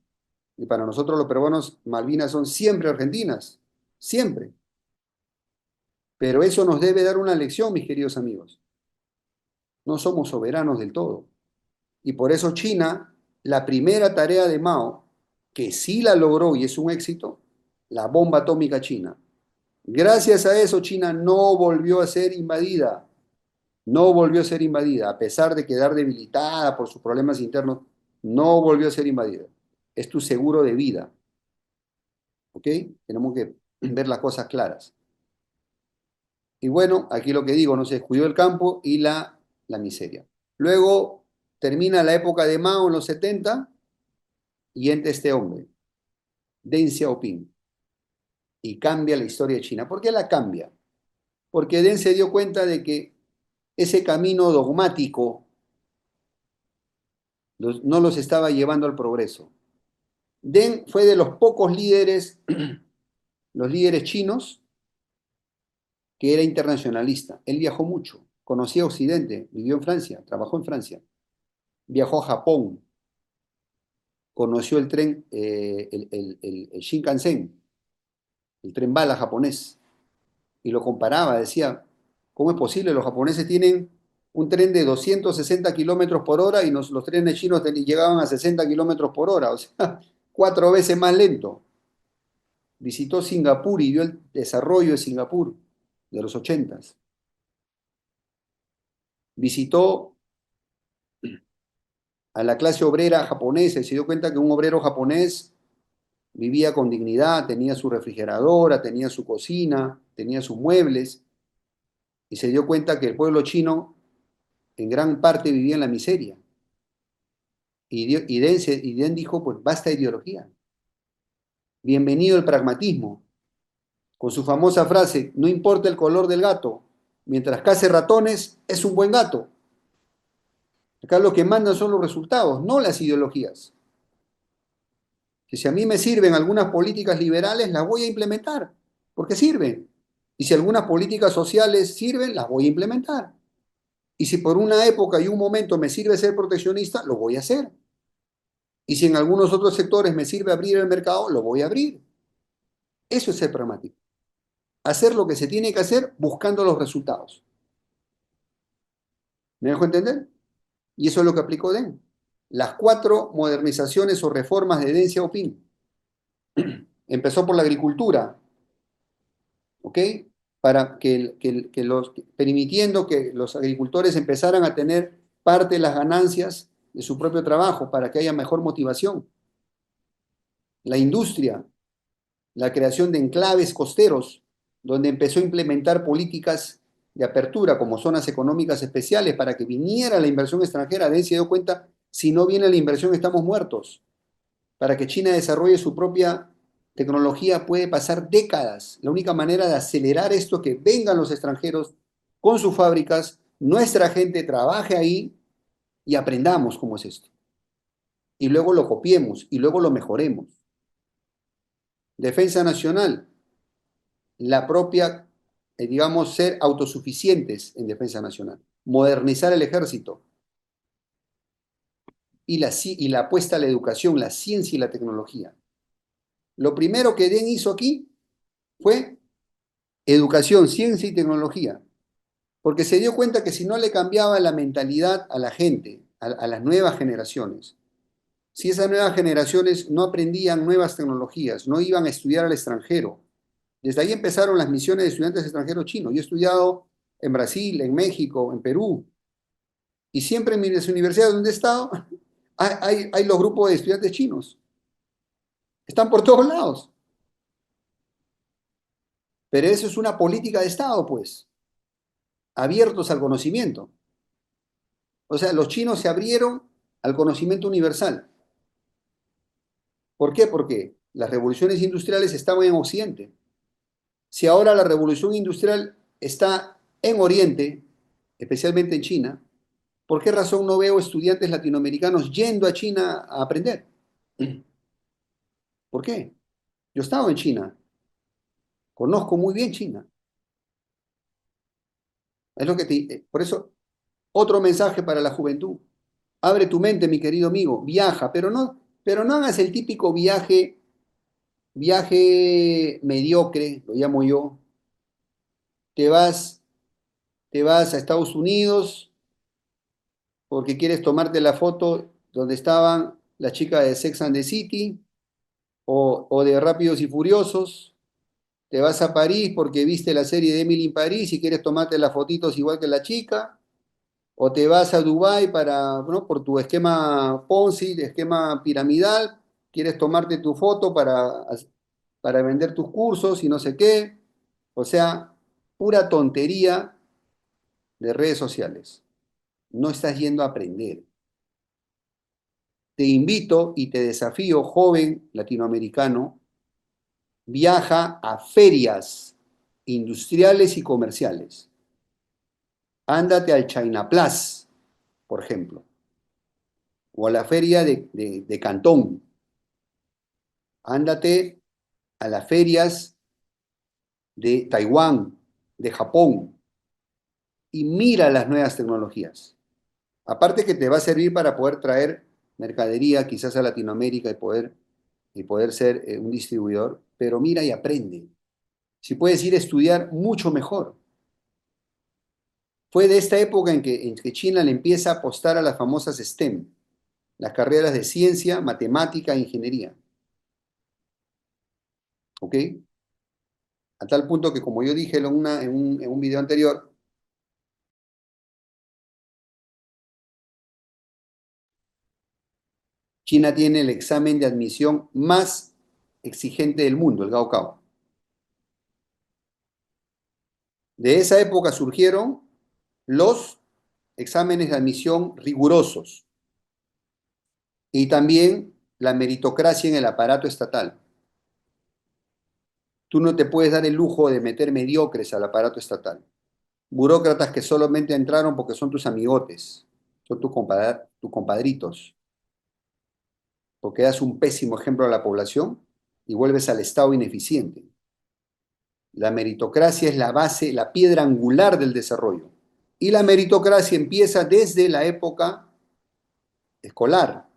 A: Y para nosotros los peruanos, Malvinas son siempre argentinas, siempre. Pero eso nos debe dar una lección, mis queridos amigos. No somos soberanos del todo. Y por eso China, la primera tarea de Mao, que sí la logró y es un éxito, la bomba atómica china. Gracias a eso, China no volvió a ser invadida. No volvió a ser invadida, a pesar de quedar debilitada por sus problemas internos, no volvió a ser invadida. Es tu seguro de vida, ¿ok? Tenemos que ver las cosas claras. Y bueno, aquí lo que digo, no se descuidó el campo y la miseria. Luego termina la época de Mao en los 70 y entra este hombre, Deng Xiaoping, y cambia la historia de China. ¿Por qué la cambia? Porque Deng se dio cuenta de que ese camino dogmático no los estaba llevando al progreso. Deng fue de los pocos líderes, los líderes chinos, que era internacionalista. Él viajó mucho, conocía Occidente, vivió en Francia, trabajó en Francia, viajó a Japón, conoció el tren, el Shinkansen, el tren bala japonés, y lo comparaba, decía, ¿cómo es posible? Los japoneses tienen un tren de 260 kilómetros por hora y los trenes chinos llegaban a 60 kilómetros por hora, o sea, 4 veces más lento. Visitó Singapur y vio el desarrollo de Singapur de los 80. Visitó a la clase obrera japonesa y se dio cuenta que un obrero japonés vivía con dignidad, tenía su refrigeradora, tenía su cocina, tenía sus muebles, y se dio cuenta que el pueblo chino en gran parte vivía en la miseria. Y Deng dijo, pues basta de ideología, bienvenido el pragmatismo, con su famosa frase, no importa el color del gato, mientras case ratones, es un buen gato. Acá lo que mandan son los resultados, no las ideologías. Que si a mí me sirven algunas políticas liberales, las voy a implementar, porque sirven. Y si algunas políticas sociales sirven, las voy a implementar. Y si por una época y un momento me sirve ser proteccionista, lo voy a hacer. Y si en algunos otros sectores me sirve abrir el mercado, lo voy a abrir. Eso es ser pragmático. Hacer lo que se tiene que hacer buscando los resultados. ¿Me dejo entender? Y eso es lo que aplicó Deng. Las 4 modernizaciones o reformas de Deng Xiaoping. Empezó por la agricultura, ¿ok? Para permitiendo que los agricultores empezaran a tener parte de las ganancias de su propio trabajo para que haya mejor motivación. La industria, la creación de enclaves costeros, donde empezó a implementar políticas de apertura como zonas económicas especiales para que viniera la inversión extranjera. Deng se dio cuenta, si no viene la inversión estamos muertos. Para que China desarrolle su propia tecnología puede pasar décadas. La única manera de acelerar esto es que vengan los extranjeros con sus fábricas, nuestra gente trabaje ahí y aprendamos cómo es esto. Y luego lo copiemos y luego lo mejoremos. Defensa nacional, la propia, digamos, ser autosuficientes en defensa nacional. Modernizar el ejército y la apuesta a la educación, la ciencia y la tecnología. Lo primero que Deng hizo aquí fue educación, ciencia y tecnología, porque se dio cuenta que si no le cambiaba la mentalidad a la gente, a las nuevas generaciones, si esas nuevas generaciones no aprendían nuevas tecnologías, no iban a estudiar al extranjero, desde ahí empezaron las misiones de estudiantes extranjeros chinos. Yo he estudiado en Brasil, en México, en Perú, y siempre en mis universidades donde he estado, hay los grupos de estudiantes chinos. Están por todos lados. Pero eso es una política de Estado, pues, abiertos al conocimiento. O sea, los chinos se abrieron al conocimiento universal. ¿Por qué? Porque las revoluciones industriales estaban en Occidente. Si ahora la revolución industrial está en Oriente, especialmente en China, ¿por qué razón no veo estudiantes latinoamericanos yendo a China a aprender? ¿Por qué? Yo he estado en China, conozco muy bien China. Por eso, otro mensaje para la juventud. Abre tu mente, mi querido amigo, viaja, pero no hagas el típico viaje mediocre, lo llamo yo. Te vas, te vas a Estados Unidos porque quieres tomarte la foto donde estaban las chicas de Sex and the City o de Rápidos y Furiosos. Te vas a París porque viste la serie de Emily en París y quieres tomarte las fotitos igual que la chica. O te vas a Dubái ¿no? Por tu esquema Ponzi, esquema piramidal, quieres tomarte tu foto para vender tus cursos y no sé qué. O sea, pura tontería de redes sociales. No estás yendo a aprender. Te invito y te desafío, joven latinoamericano, viaja a ferias industriales y comerciales. Ándate al China Plus, por ejemplo, o a la feria de Cantón. Ándate a las ferias de Taiwán, de Japón, y mira las nuevas tecnologías. Aparte que te va a servir para poder traer mercadería quizás a Latinoamérica y poder ser un distribuidor, pero mira y aprende. Si puedes ir a estudiar, mucho mejor. Fue de esta época en que China le empieza a apostar a las famosas STEM, las carreras de ciencia, matemática e ingeniería. ¿Ok? A tal punto que, como yo dije en un video anterior, China tiene el examen de admisión más exigente del mundo, el Gaokao. De esa época surgieron los exámenes de admisión rigurosos y también la meritocracia en el aparato estatal. Tú no te puedes dar el lujo de meter mediocres al aparato estatal. Burócratas que solamente entraron porque son tus amigotes, son tus compadritos, porque das un pésimo ejemplo a la población y vuelves al Estado ineficiente. La meritocracia es la base, la piedra angular del desarrollo. Y la meritocracia empieza desde la época escolar.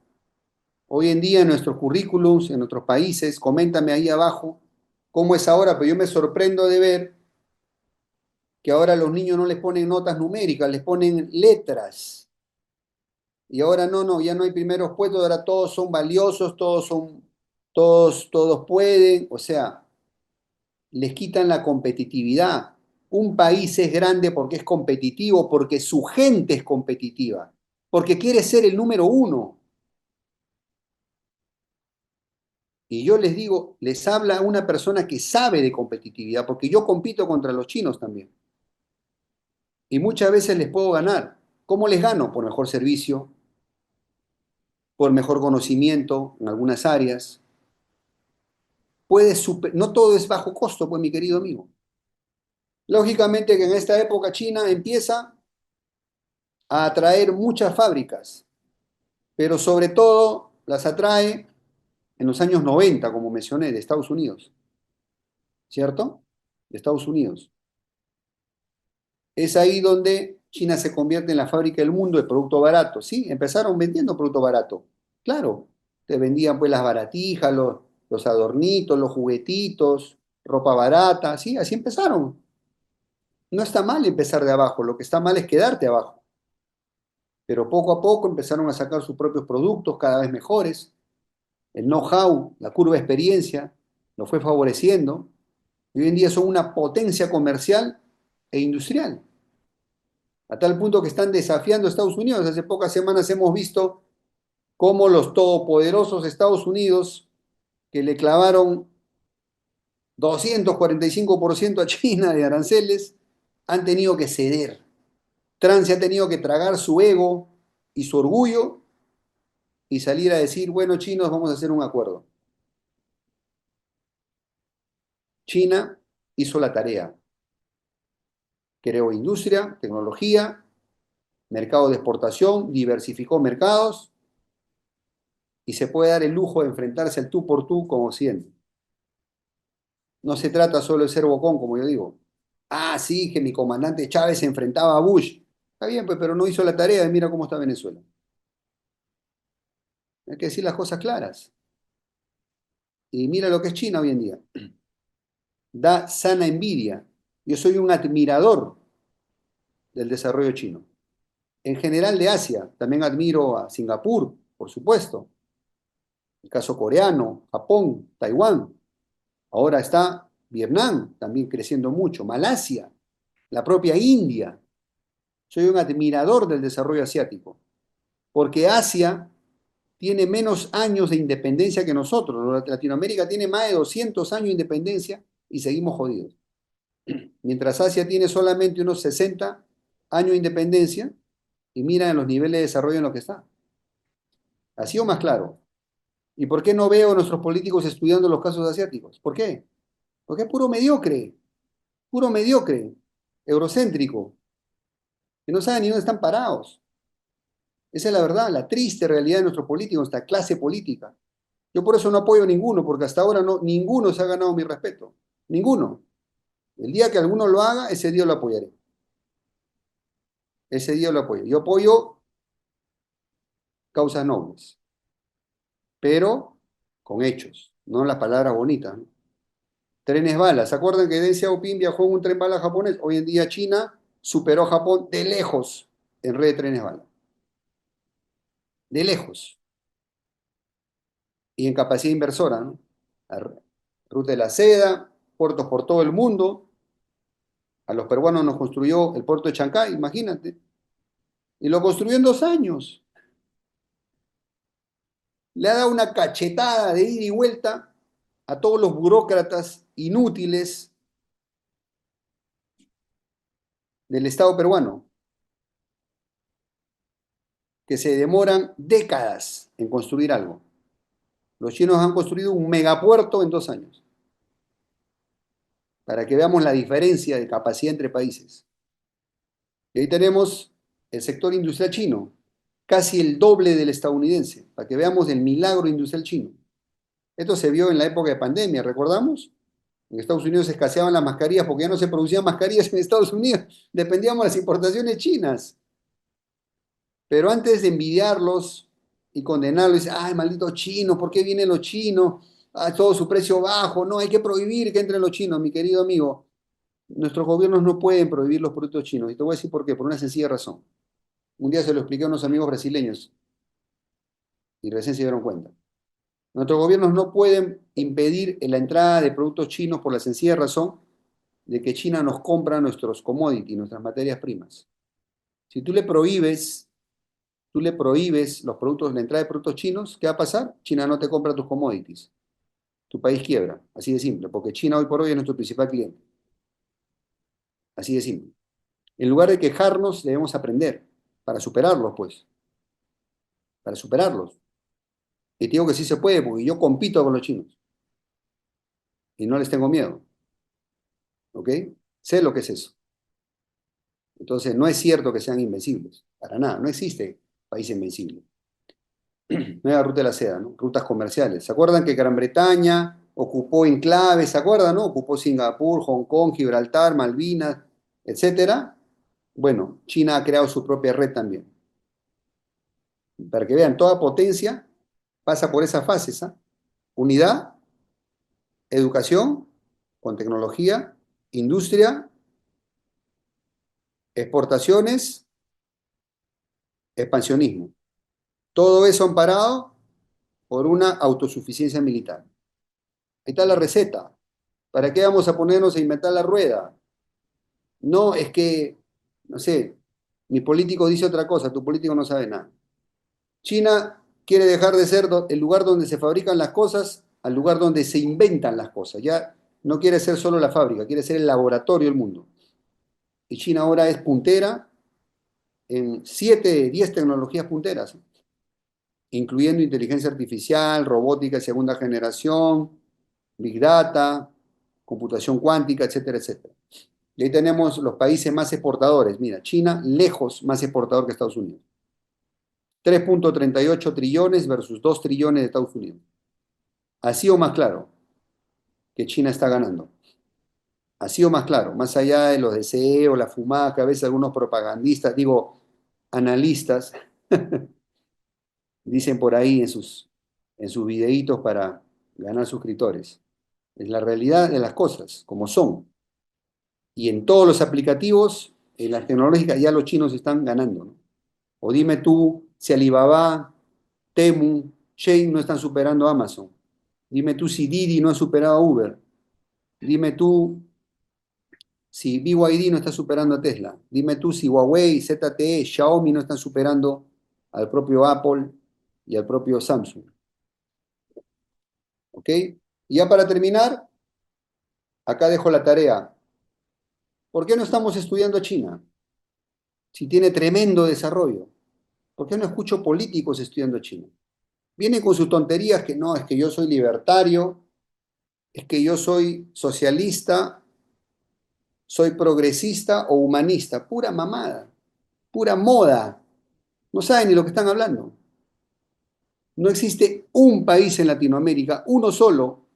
A: Hoy en día en nuestros currículums, en nuestros países, coméntame ahí abajo cómo es ahora, pero yo me sorprendo de ver que ahora a los niños no les ponen notas numéricas, les ponen letras. Y ahora no, no, ya no hay primeros puestos, ahora todos son valiosos, todos pueden, o sea, les quitan la competitividad. Un país es grande porque es competitivo, porque su gente es competitiva, porque quiere ser el número uno. Y yo les digo, les habla una persona que sabe de competitividad, porque yo compito contra los chinos también. Y muchas veces les puedo ganar. ¿Cómo les gano? Por mejor servicio, por mejor conocimiento en algunas áreas. No todo es bajo costo, pues mi querido amigo. Lógicamente que en esta época China empieza a atraer muchas fábricas, pero sobre todo las atrae en los años 90, como mencioné, de Estados Unidos, ¿cierto? De Estados Unidos. Es ahí donde China se convierte en la fábrica del mundo de producto barato. Sí, empezaron vendiendo producto barato. Claro, te vendían pues las baratijas, los adornitos, los juguetitos, ropa barata, sí, así empezaron. No está mal empezar de abajo, lo que está mal es quedarte abajo. Pero poco a poco empezaron a sacar sus propios productos cada vez mejores. El know-how, la curva de experiencia, lo fue favoreciendo. Y hoy en día son una potencia comercial e industrial, a tal punto que están desafiando a Estados Unidos. Hace pocas semanas hemos visto cómo los todopoderosos Estados Unidos, que le clavaron 245% a China de aranceles, han tenido que ceder. Trump se ha tenido que tragar su ego y su orgullo y salir a decir, bueno, chinos, vamos a hacer un acuerdo. China hizo la tarea, creó industria, tecnología, mercado de exportación, diversificó mercados y se puede dar el lujo de enfrentarse al tú por tú como Occidente. No se trata solo de ser bocón, como yo digo. Ah, sí, que mi comandante Chávez se enfrentaba a Bush. Está bien, pues, pero no hizo la tarea y mira cómo está Venezuela. Hay que decir las cosas claras. Y mira lo que es China hoy en día. Da sana envidia. Yo soy un admirador del desarrollo chino. En general de Asia, también admiro a Singapur, por supuesto. El caso coreano, Japón, Taiwán. Ahora está Vietnam también creciendo mucho. Malasia, la propia India. Soy un admirador del desarrollo asiático, porque Asia tiene menos años de independencia que nosotros. Latinoamérica tiene más de 200 años de independencia y seguimos jodidos. Mientras Asia tiene solamente unos 60 años de independencia y mira en los niveles de desarrollo en los que está. Así o más claro. ¿Y por qué no veo a nuestros políticos estudiando los casos asiáticos? ¿Por qué? Porque es puro mediocre, eurocéntrico, que no saben ni dónde están parados. Esa es la verdad, la triste realidad de nuestro político, nuestra clase política. Yo por eso no apoyo a ninguno, porque hasta ahora no, ninguno se ha ganado mi respeto. Ninguno. El día que alguno lo haga, ese día lo apoyaré. Ese día lo apoyo. Yo apoyo causas nobles, pero con hechos, no las palabras bonitas, ¿no? Trenes bala. ¿Se acuerdan que Deng Xiaoping viajó en un tren bala japonés? Hoy en día China superó a Japón de lejos en red de trenes bala. De lejos. Y en capacidad inversora, ¿no? La ruta de la seda, puertos por todo el mundo. A los peruanos nos construyó el puerto de Chancay, imagínate. Y lo construyó en 2 años. Le ha dado una cachetada de ida y vuelta a todos los burócratas inútiles del Estado peruano, que se demoran décadas en construir algo. Los chinos han construido un megapuerto en 2 años, para que veamos la diferencia de capacidad entre países. Y ahí tenemos el sector industrial chino, casi el doble del estadounidense, para que veamos el milagro industrial chino. Esto se vio en la época de pandemia, ¿recordamos? En Estados Unidos se escaseaban las mascarillas porque ya no se producían mascarillas en Estados Unidos, dependíamos de las importaciones chinas. Pero antes de envidiarlos y condenarlo. Y dice, ay, malditos chinos, ¿por qué vienen los chinos? Ah, todo su precio bajo, no, hay que prohibir que entren los chinos, mi querido amigo. Nuestros gobiernos no pueden prohibir los productos chinos. Y te voy a decir por qué, por una sencilla razón. Un día se lo expliqué a unos amigos brasileños y recién se dieron cuenta. Nuestros gobiernos no pueden impedir la entrada de productos chinos por la sencilla razón de que China nos compra nuestros commodities, nuestras materias primas. Si tú le prohíbes los productos, la entrada de productos chinos, ¿qué va a pasar? China no te compra tus commodities. Tu país quiebra, así de simple, porque China hoy por hoy es nuestro principal cliente. Así de simple. En lugar de quejarnos, debemos aprender para superarlos, pues, para superarlos. Y te digo que sí se puede, porque yo compito con los chinos y no les tengo miedo, ¿ok? Sé lo que es eso. Entonces, no es cierto que sean invencibles, para nada, no existe país invencible. Nueva ruta de la seda, ¿no? Rutas comerciales. ¿Se acuerdan que Gran Bretaña ocupó enclaves? ¿Se acuerdan, no? Ocupó Singapur, Hong Kong, Gibraltar, Malvinas, etcétera. Bueno, China ha creado su propia red también. Para que vean, toda potencia pasa por esas fases, ¿ah? Unidad, educación, con tecnología, industria, exportaciones, expansionismo. Todo eso amparado por una autosuficiencia militar. Ahí está la receta. ¿Para qué vamos a ponernos a inventar la rueda? No, es que, no sé, mi político dice otra cosa, tu político no sabe nada. China quiere dejar de ser el lugar donde se fabrican las cosas al lugar donde se inventan las cosas. Ya no quiere ser solo la fábrica, quiere ser el laboratorio del mundo. Y China ahora es puntera en 7, 10 tecnologías punteras, incluyendo inteligencia artificial, robótica de segunda generación, big data, computación cuántica, etcétera, etcétera. Y ahí tenemos los países más exportadores. Mira, China lejos más exportador que Estados Unidos. 3,38 trillones versus 2 trillones de Estados Unidos. Así o más claro que China está ganando. Así o más claro, más allá de los deseos, la fumada que a veces algunos propagandistas, digo, analistas, dicen por ahí en sus videitos para ganar suscriptores. Es la realidad de las cosas, como son. Y en todos los aplicativos, en las tecnológicas, ya los chinos están ganando, ¿no? O dime tú si Alibaba, Temu, Shein no están superando a Amazon. Dime tú si Didi no ha superado a Uber. Dime tú si BYD no está superando a Tesla. Dime tú si Huawei, ZTE, Xiaomi no están superando al propio Apple y al propio Samsung. ¿Ok? Y ya para terminar, acá dejo la tarea. ¿Por qué no estamos estudiando a China? Si tiene tremendo desarrollo. ¿Por qué no escucho políticos estudiando a China? Vienen con sus tonterías que no, es que yo soy libertario, es que yo soy socialista, soy progresista o humanista. Pura mamada, pura moda. No saben ni lo que están hablando. No existe un país en Latinoamérica, uno solo,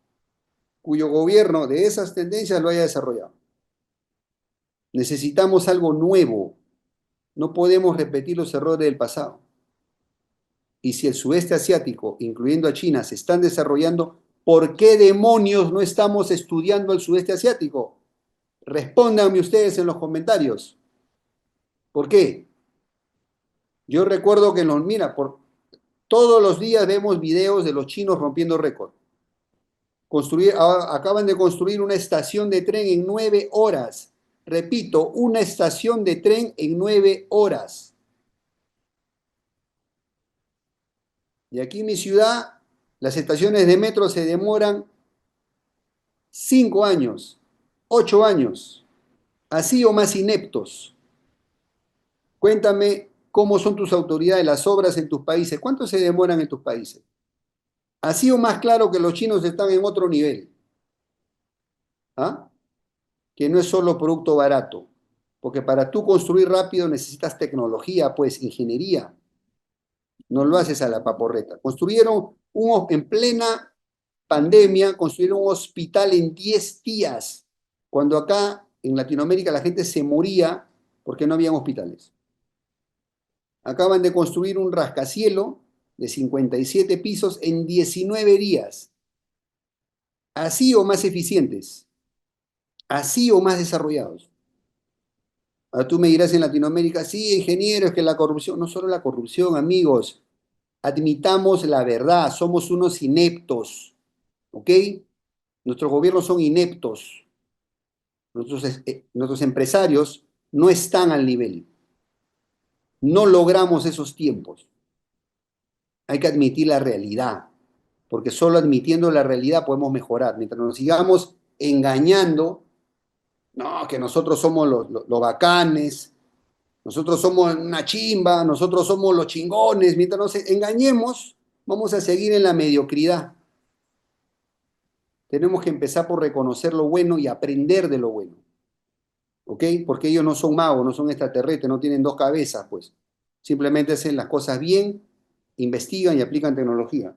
A: cuyo gobierno de esas tendencias lo haya desarrollado. Necesitamos algo nuevo. No podemos repetir los errores del pasado. Y si el sudeste asiático, incluyendo a China, se están desarrollando, ¿por qué demonios no estamos estudiando el sudeste asiático? Respóndanme ustedes en los comentarios. ¿Por qué? Yo recuerdo que mira, todos los días vemos videos de los chinos rompiendo récord. Acaban de construir una estación de tren en 9 horas. Repito, una estación de tren en 9 horas. Y aquí en mi ciudad, las estaciones de metro se demoran 5 años, 8 años, así o más ineptos. Cuéntame cómo son tus autoridades, las obras en tus países. ¿Cuánto se demoran en tus países? Así o más claro que los chinos están en otro nivel. ¿Ah? Que no es solo producto barato. Porque para tú construir rápido necesitas tecnología, pues ingeniería. No lo haces a la paporreta. En plena pandemia, construyeron un hospital en 10 días, cuando acá en Latinoamérica la gente se moría porque no habían hospitales. Acaban de construir un rascacielos de 57 pisos en 19 días. Así o más eficientes, así o más desarrollados. Ahora tú me dirás en Latinoamérica, sí, ingeniero, es que la corrupción, no solo la corrupción, amigos, admitamos la verdad, somos unos ineptos, ¿ok? Nuestros gobiernos son ineptos, nuestros empresarios no están al nivel, no logramos esos tiempos. Hay que admitir la realidad, porque solo admitiendo la realidad podemos mejorar. Mientras nos sigamos engañando, no, que nosotros somos los bacanes, nosotros somos una chimba, nosotros somos los chingones, mientras nos engañemos, vamos a seguir en la mediocridad. Tenemos que empezar por reconocer lo bueno y aprender de lo bueno, ¿ok? Porque ellos no son magos, no son extraterrestres, no tienen dos cabezas, pues. Simplemente hacen las cosas bien, investigan y aplican tecnología.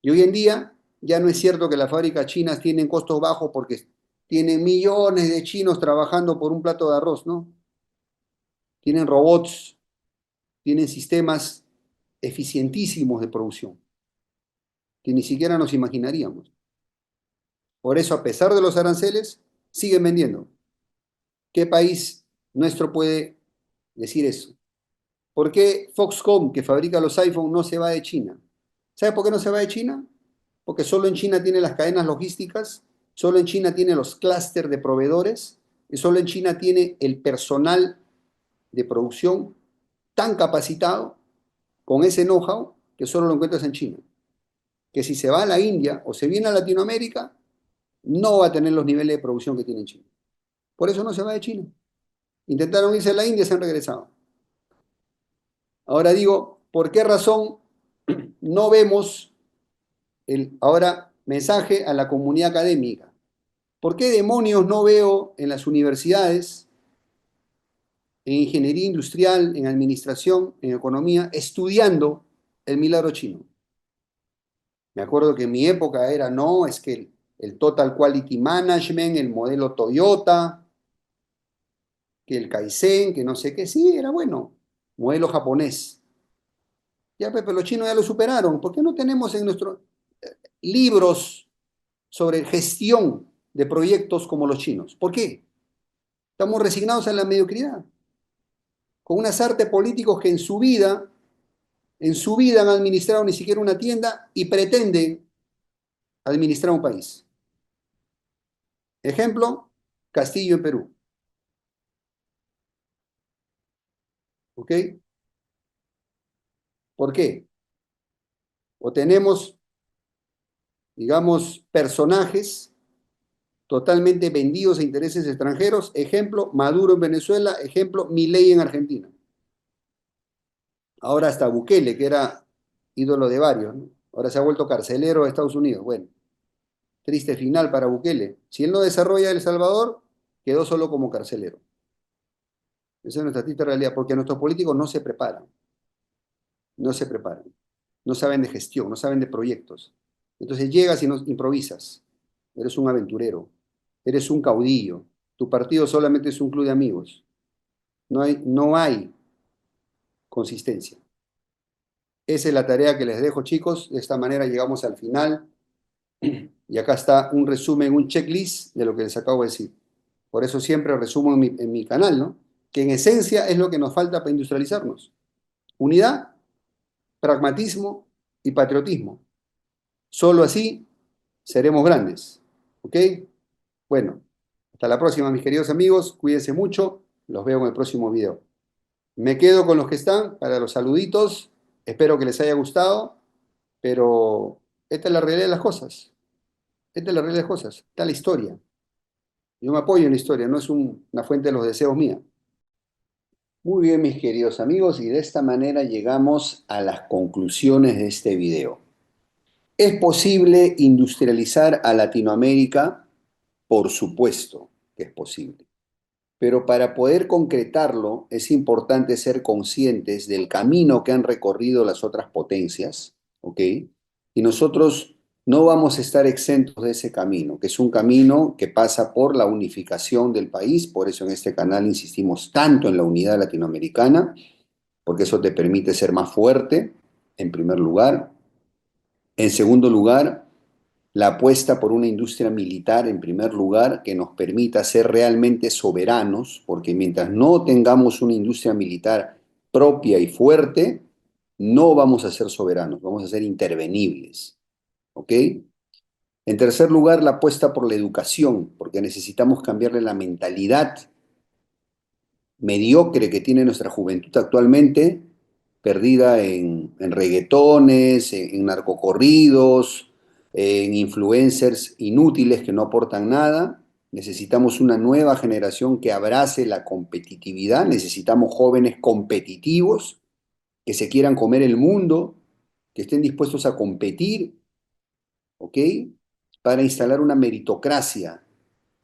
A: Y hoy en día ya no es cierto que las fábricas chinas tienen costos bajos porque tienen millones de chinos trabajando por un plato de arroz, ¿no? Tienen robots, tienen sistemas eficientísimos de producción que ni siquiera nos imaginaríamos. Por eso, a pesar de los aranceles, siguen vendiendo. ¿Qué país nuestro puede decir eso? ¿Por qué Foxconn, que fabrica los iPhones, no se va de China? ¿Sabe por qué no se va de China? Porque solo en China tiene las cadenas logísticas, solo en China tiene los clústeres de proveedores, y solo en China tiene el personal de producción tan capacitado, con ese know-how, que solo lo encuentras en China. Que si se va a la India o se viene a Latinoamérica, no va a tener los niveles de producción que tiene en China. Por eso no se va de China. Intentaron irse a la India y se han regresado. Ahora digo, ¿por qué razón no vemos el ahora mensaje a la comunidad académica? ¿Por qué demonios no veo en las universidades, en ingeniería industrial, en administración, en economía, estudiando el milagro chino? Me acuerdo que en mi época era, no, es que el Total Quality Management, el modelo Toyota, que el Kaizen, que no sé qué, sí, era bueno, modelo japonés. Ya, pero los chinos ya lo superaron. ¿Por qué no tenemos en nuestros libros sobre gestión de proyectos como los chinos? ¿Por qué? Estamos resignados a la mediocridad, con unas artes políticos que en su vida han administrado ni siquiera una tienda y pretenden administrar un país. Ejemplo, Castillo en Perú. ¿Ok? ¿Por qué? O tenemos, digamos, personajes totalmente vendidos a intereses extranjeros. Ejemplo, Maduro en Venezuela. Ejemplo, Milei en Argentina. Ahora hasta Bukele, que era ídolo de varios, ¿no? Ahora se ha vuelto carcelero de Estados Unidos. Bueno, triste final para Bukele. Si él no desarrolla El Salvador, quedó solo como carcelero. Esa es nuestra triste realidad, porque nuestros políticos no se preparan, no se preparan, no saben de gestión, no saben de proyectos. Entonces llegas y nos improvisas. Eres un aventurero, eres un caudillo. Tu partido solamente es un club de amigos. No hay consistencia. Esa es la tarea que les dejo, chicos. De esta manera llegamos al final. Y acá está un resumen, un checklist de lo que les acabo de decir. Por eso siempre resumo en mi canal, ¿no? Que en esencia es lo que nos falta para industrializarnos. Unidad, pragmatismo y patriotismo. Solo así seremos grandes. ¿Ok? Bueno, hasta la próxima, mis queridos amigos. Cuídense mucho. Los veo en el próximo video. Me quedo con los que están para los saluditos. Espero que les haya gustado, pero esta es la realidad de las cosas. Esta es la realidad de las cosas. Esta es la historia. Yo me apoyo en la historia, no es una fuente de los deseos mía. Muy bien, mis queridos amigos, y de esta manera llegamos a las conclusiones de este video. ¿Es posible industrializar a Latinoamérica? Por supuesto que es posible. Pero para poder concretarlo es importante ser conscientes del camino que han recorrido las otras potencias, ¿ok? Y nosotros no vamos a estar exentos de ese camino, que es un camino que pasa por la unificación del país. Por eso en este canal insistimos tanto en la unidad latinoamericana, porque eso te permite ser más fuerte, en primer lugar. En segundo lugar, la apuesta por una industria militar, en primer lugar, que nos permita ser realmente soberanos, porque mientras no tengamos una industria militar propia y fuerte, no vamos a ser soberanos, vamos a ser intervenibles. ¿Ok? En tercer lugar, la apuesta por la educación, porque necesitamos cambiarle la mentalidad mediocre que tiene nuestra juventud actualmente, perdida en reggaetones, en narcocorridos, en influencers inútiles que no aportan nada. Necesitamos una nueva generación que abrace la competitividad, necesitamos jóvenes competitivos que se quieran comer el mundo, que estén dispuestos a competir, ¿ok? Para instalar una meritocracia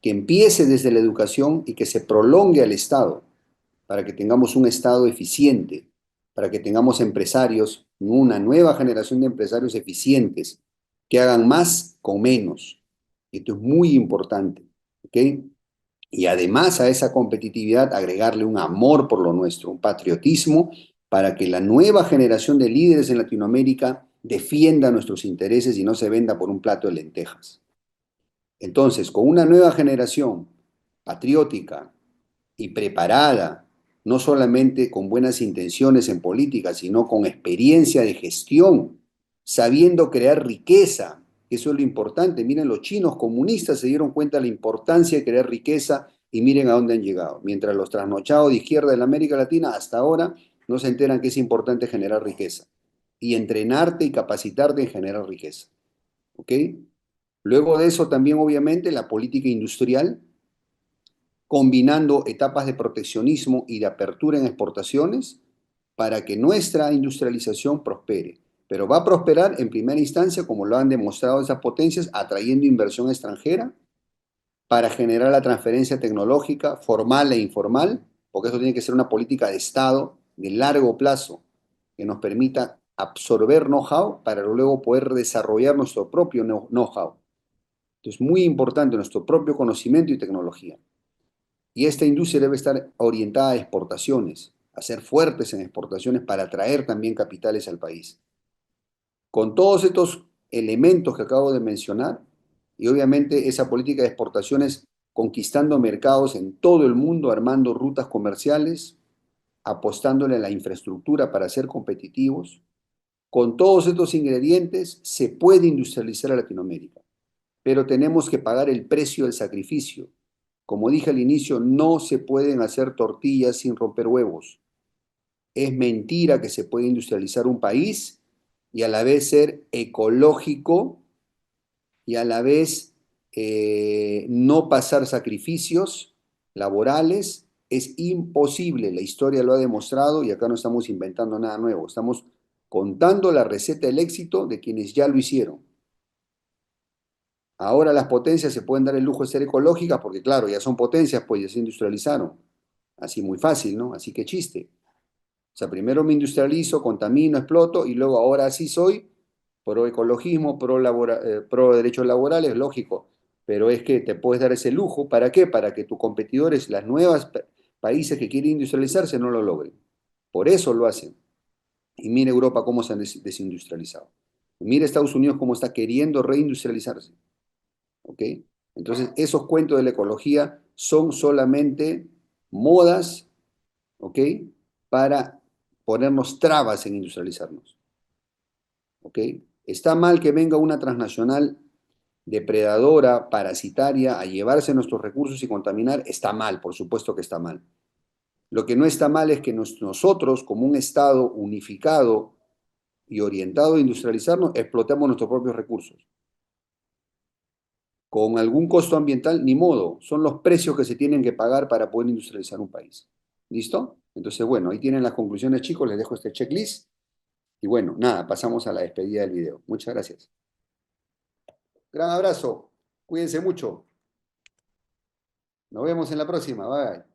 A: que empiece desde la educación y que se prolongue al Estado, para que tengamos un Estado eficiente, para que tengamos empresarios, una nueva generación de empresarios eficientes, que hagan más con menos. Esto es muy importante, ¿ok? Y además a esa competitividad agregarle un amor por lo nuestro, un patriotismo, para que la nueva generación de líderes en Latinoamérica defienda nuestros intereses y no se venda por un plato de lentejas. Entonces, con una nueva generación patriótica y preparada, no solamente con buenas intenciones en política, sino con experiencia de gestión, sabiendo crear riqueza, eso es lo importante. Miren, los chinos comunistas se dieron cuenta de la importancia de crear riqueza y miren a dónde han llegado. Mientras los trasnochados de izquierda de la América Latina hasta ahora no se enteran que es importante generar riqueza y entrenarte y capacitarte en generar riqueza. ¿Ok? Luego de eso también obviamente la política industrial, combinando etapas de proteccionismo y de apertura en exportaciones para que nuestra industrialización prospere. Pero va a prosperar en primera instancia, como lo han demostrado esas potencias, atrayendo inversión extranjera para generar la transferencia tecnológica formal e informal, porque eso tiene que ser una política de Estado de largo plazo que nos permita absorber know-how para luego poder desarrollar nuestro propio know-how. Entonces, muy importante nuestro propio conocimiento y tecnología. Y esta industria debe estar orientada a exportaciones, a ser fuertes en exportaciones para atraer también capitales al país. Con todos estos elementos que acabo de mencionar, y obviamente esa política de exportaciones conquistando mercados en todo el mundo, armando rutas comerciales, apostándole a la infraestructura para ser competitivos, con todos estos ingredientes se puede industrializar a Latinoamérica, pero tenemos que pagar el precio del sacrificio. Como dije al inicio, no se pueden hacer tortillas sin romper huevos. Es mentira que se puede industrializar un país y a la vez ser ecológico y a la vez no pasar sacrificios laborales. Es imposible, la historia lo ha demostrado y acá no estamos inventando nada nuevo, estamos contando la receta del éxito de quienes ya lo hicieron. Ahora las potencias se pueden dar el lujo de ser ecológicas porque, claro, ya son potencias, pues ya se industrializaron. Así muy fácil, ¿no? Así que chiste. O sea, primero me industrializo, contamino, exploto y luego ahora sí soy pro ecologismo, pro derechos laborales, lógico. Pero es que te puedes dar ese lujo. ¿Para qué? Para que tus competidores, las nuevas países que quieren industrializarse, no lo logren. Por eso lo hacen. Y mira Europa cómo se han desindustrializado. Mira Estados Unidos cómo está queriendo reindustrializarse. ¿Ok? Entonces, esos cuentos de la ecología son solamente modas, ¿ok? Para ponernos trabas en industrializarnos, ¿ok? Está mal que venga una transnacional depredadora, parasitaria, a llevarse nuestros recursos y contaminar. Está mal, por supuesto que está mal. Lo que no está mal es que nosotros, como un Estado unificado y orientado a industrializarnos, explotemos nuestros propios recursos. Con algún costo ambiental, ni modo, son los precios que se tienen que pagar para poder industrializar un país. ¿Listo? Entonces, bueno, ahí tienen las conclusiones, chicos, les dejo este checklist. Y bueno, nada, pasamos a la despedida del video. Muchas gracias. Gran abrazo, cuídense mucho. Nos vemos en la próxima, bye.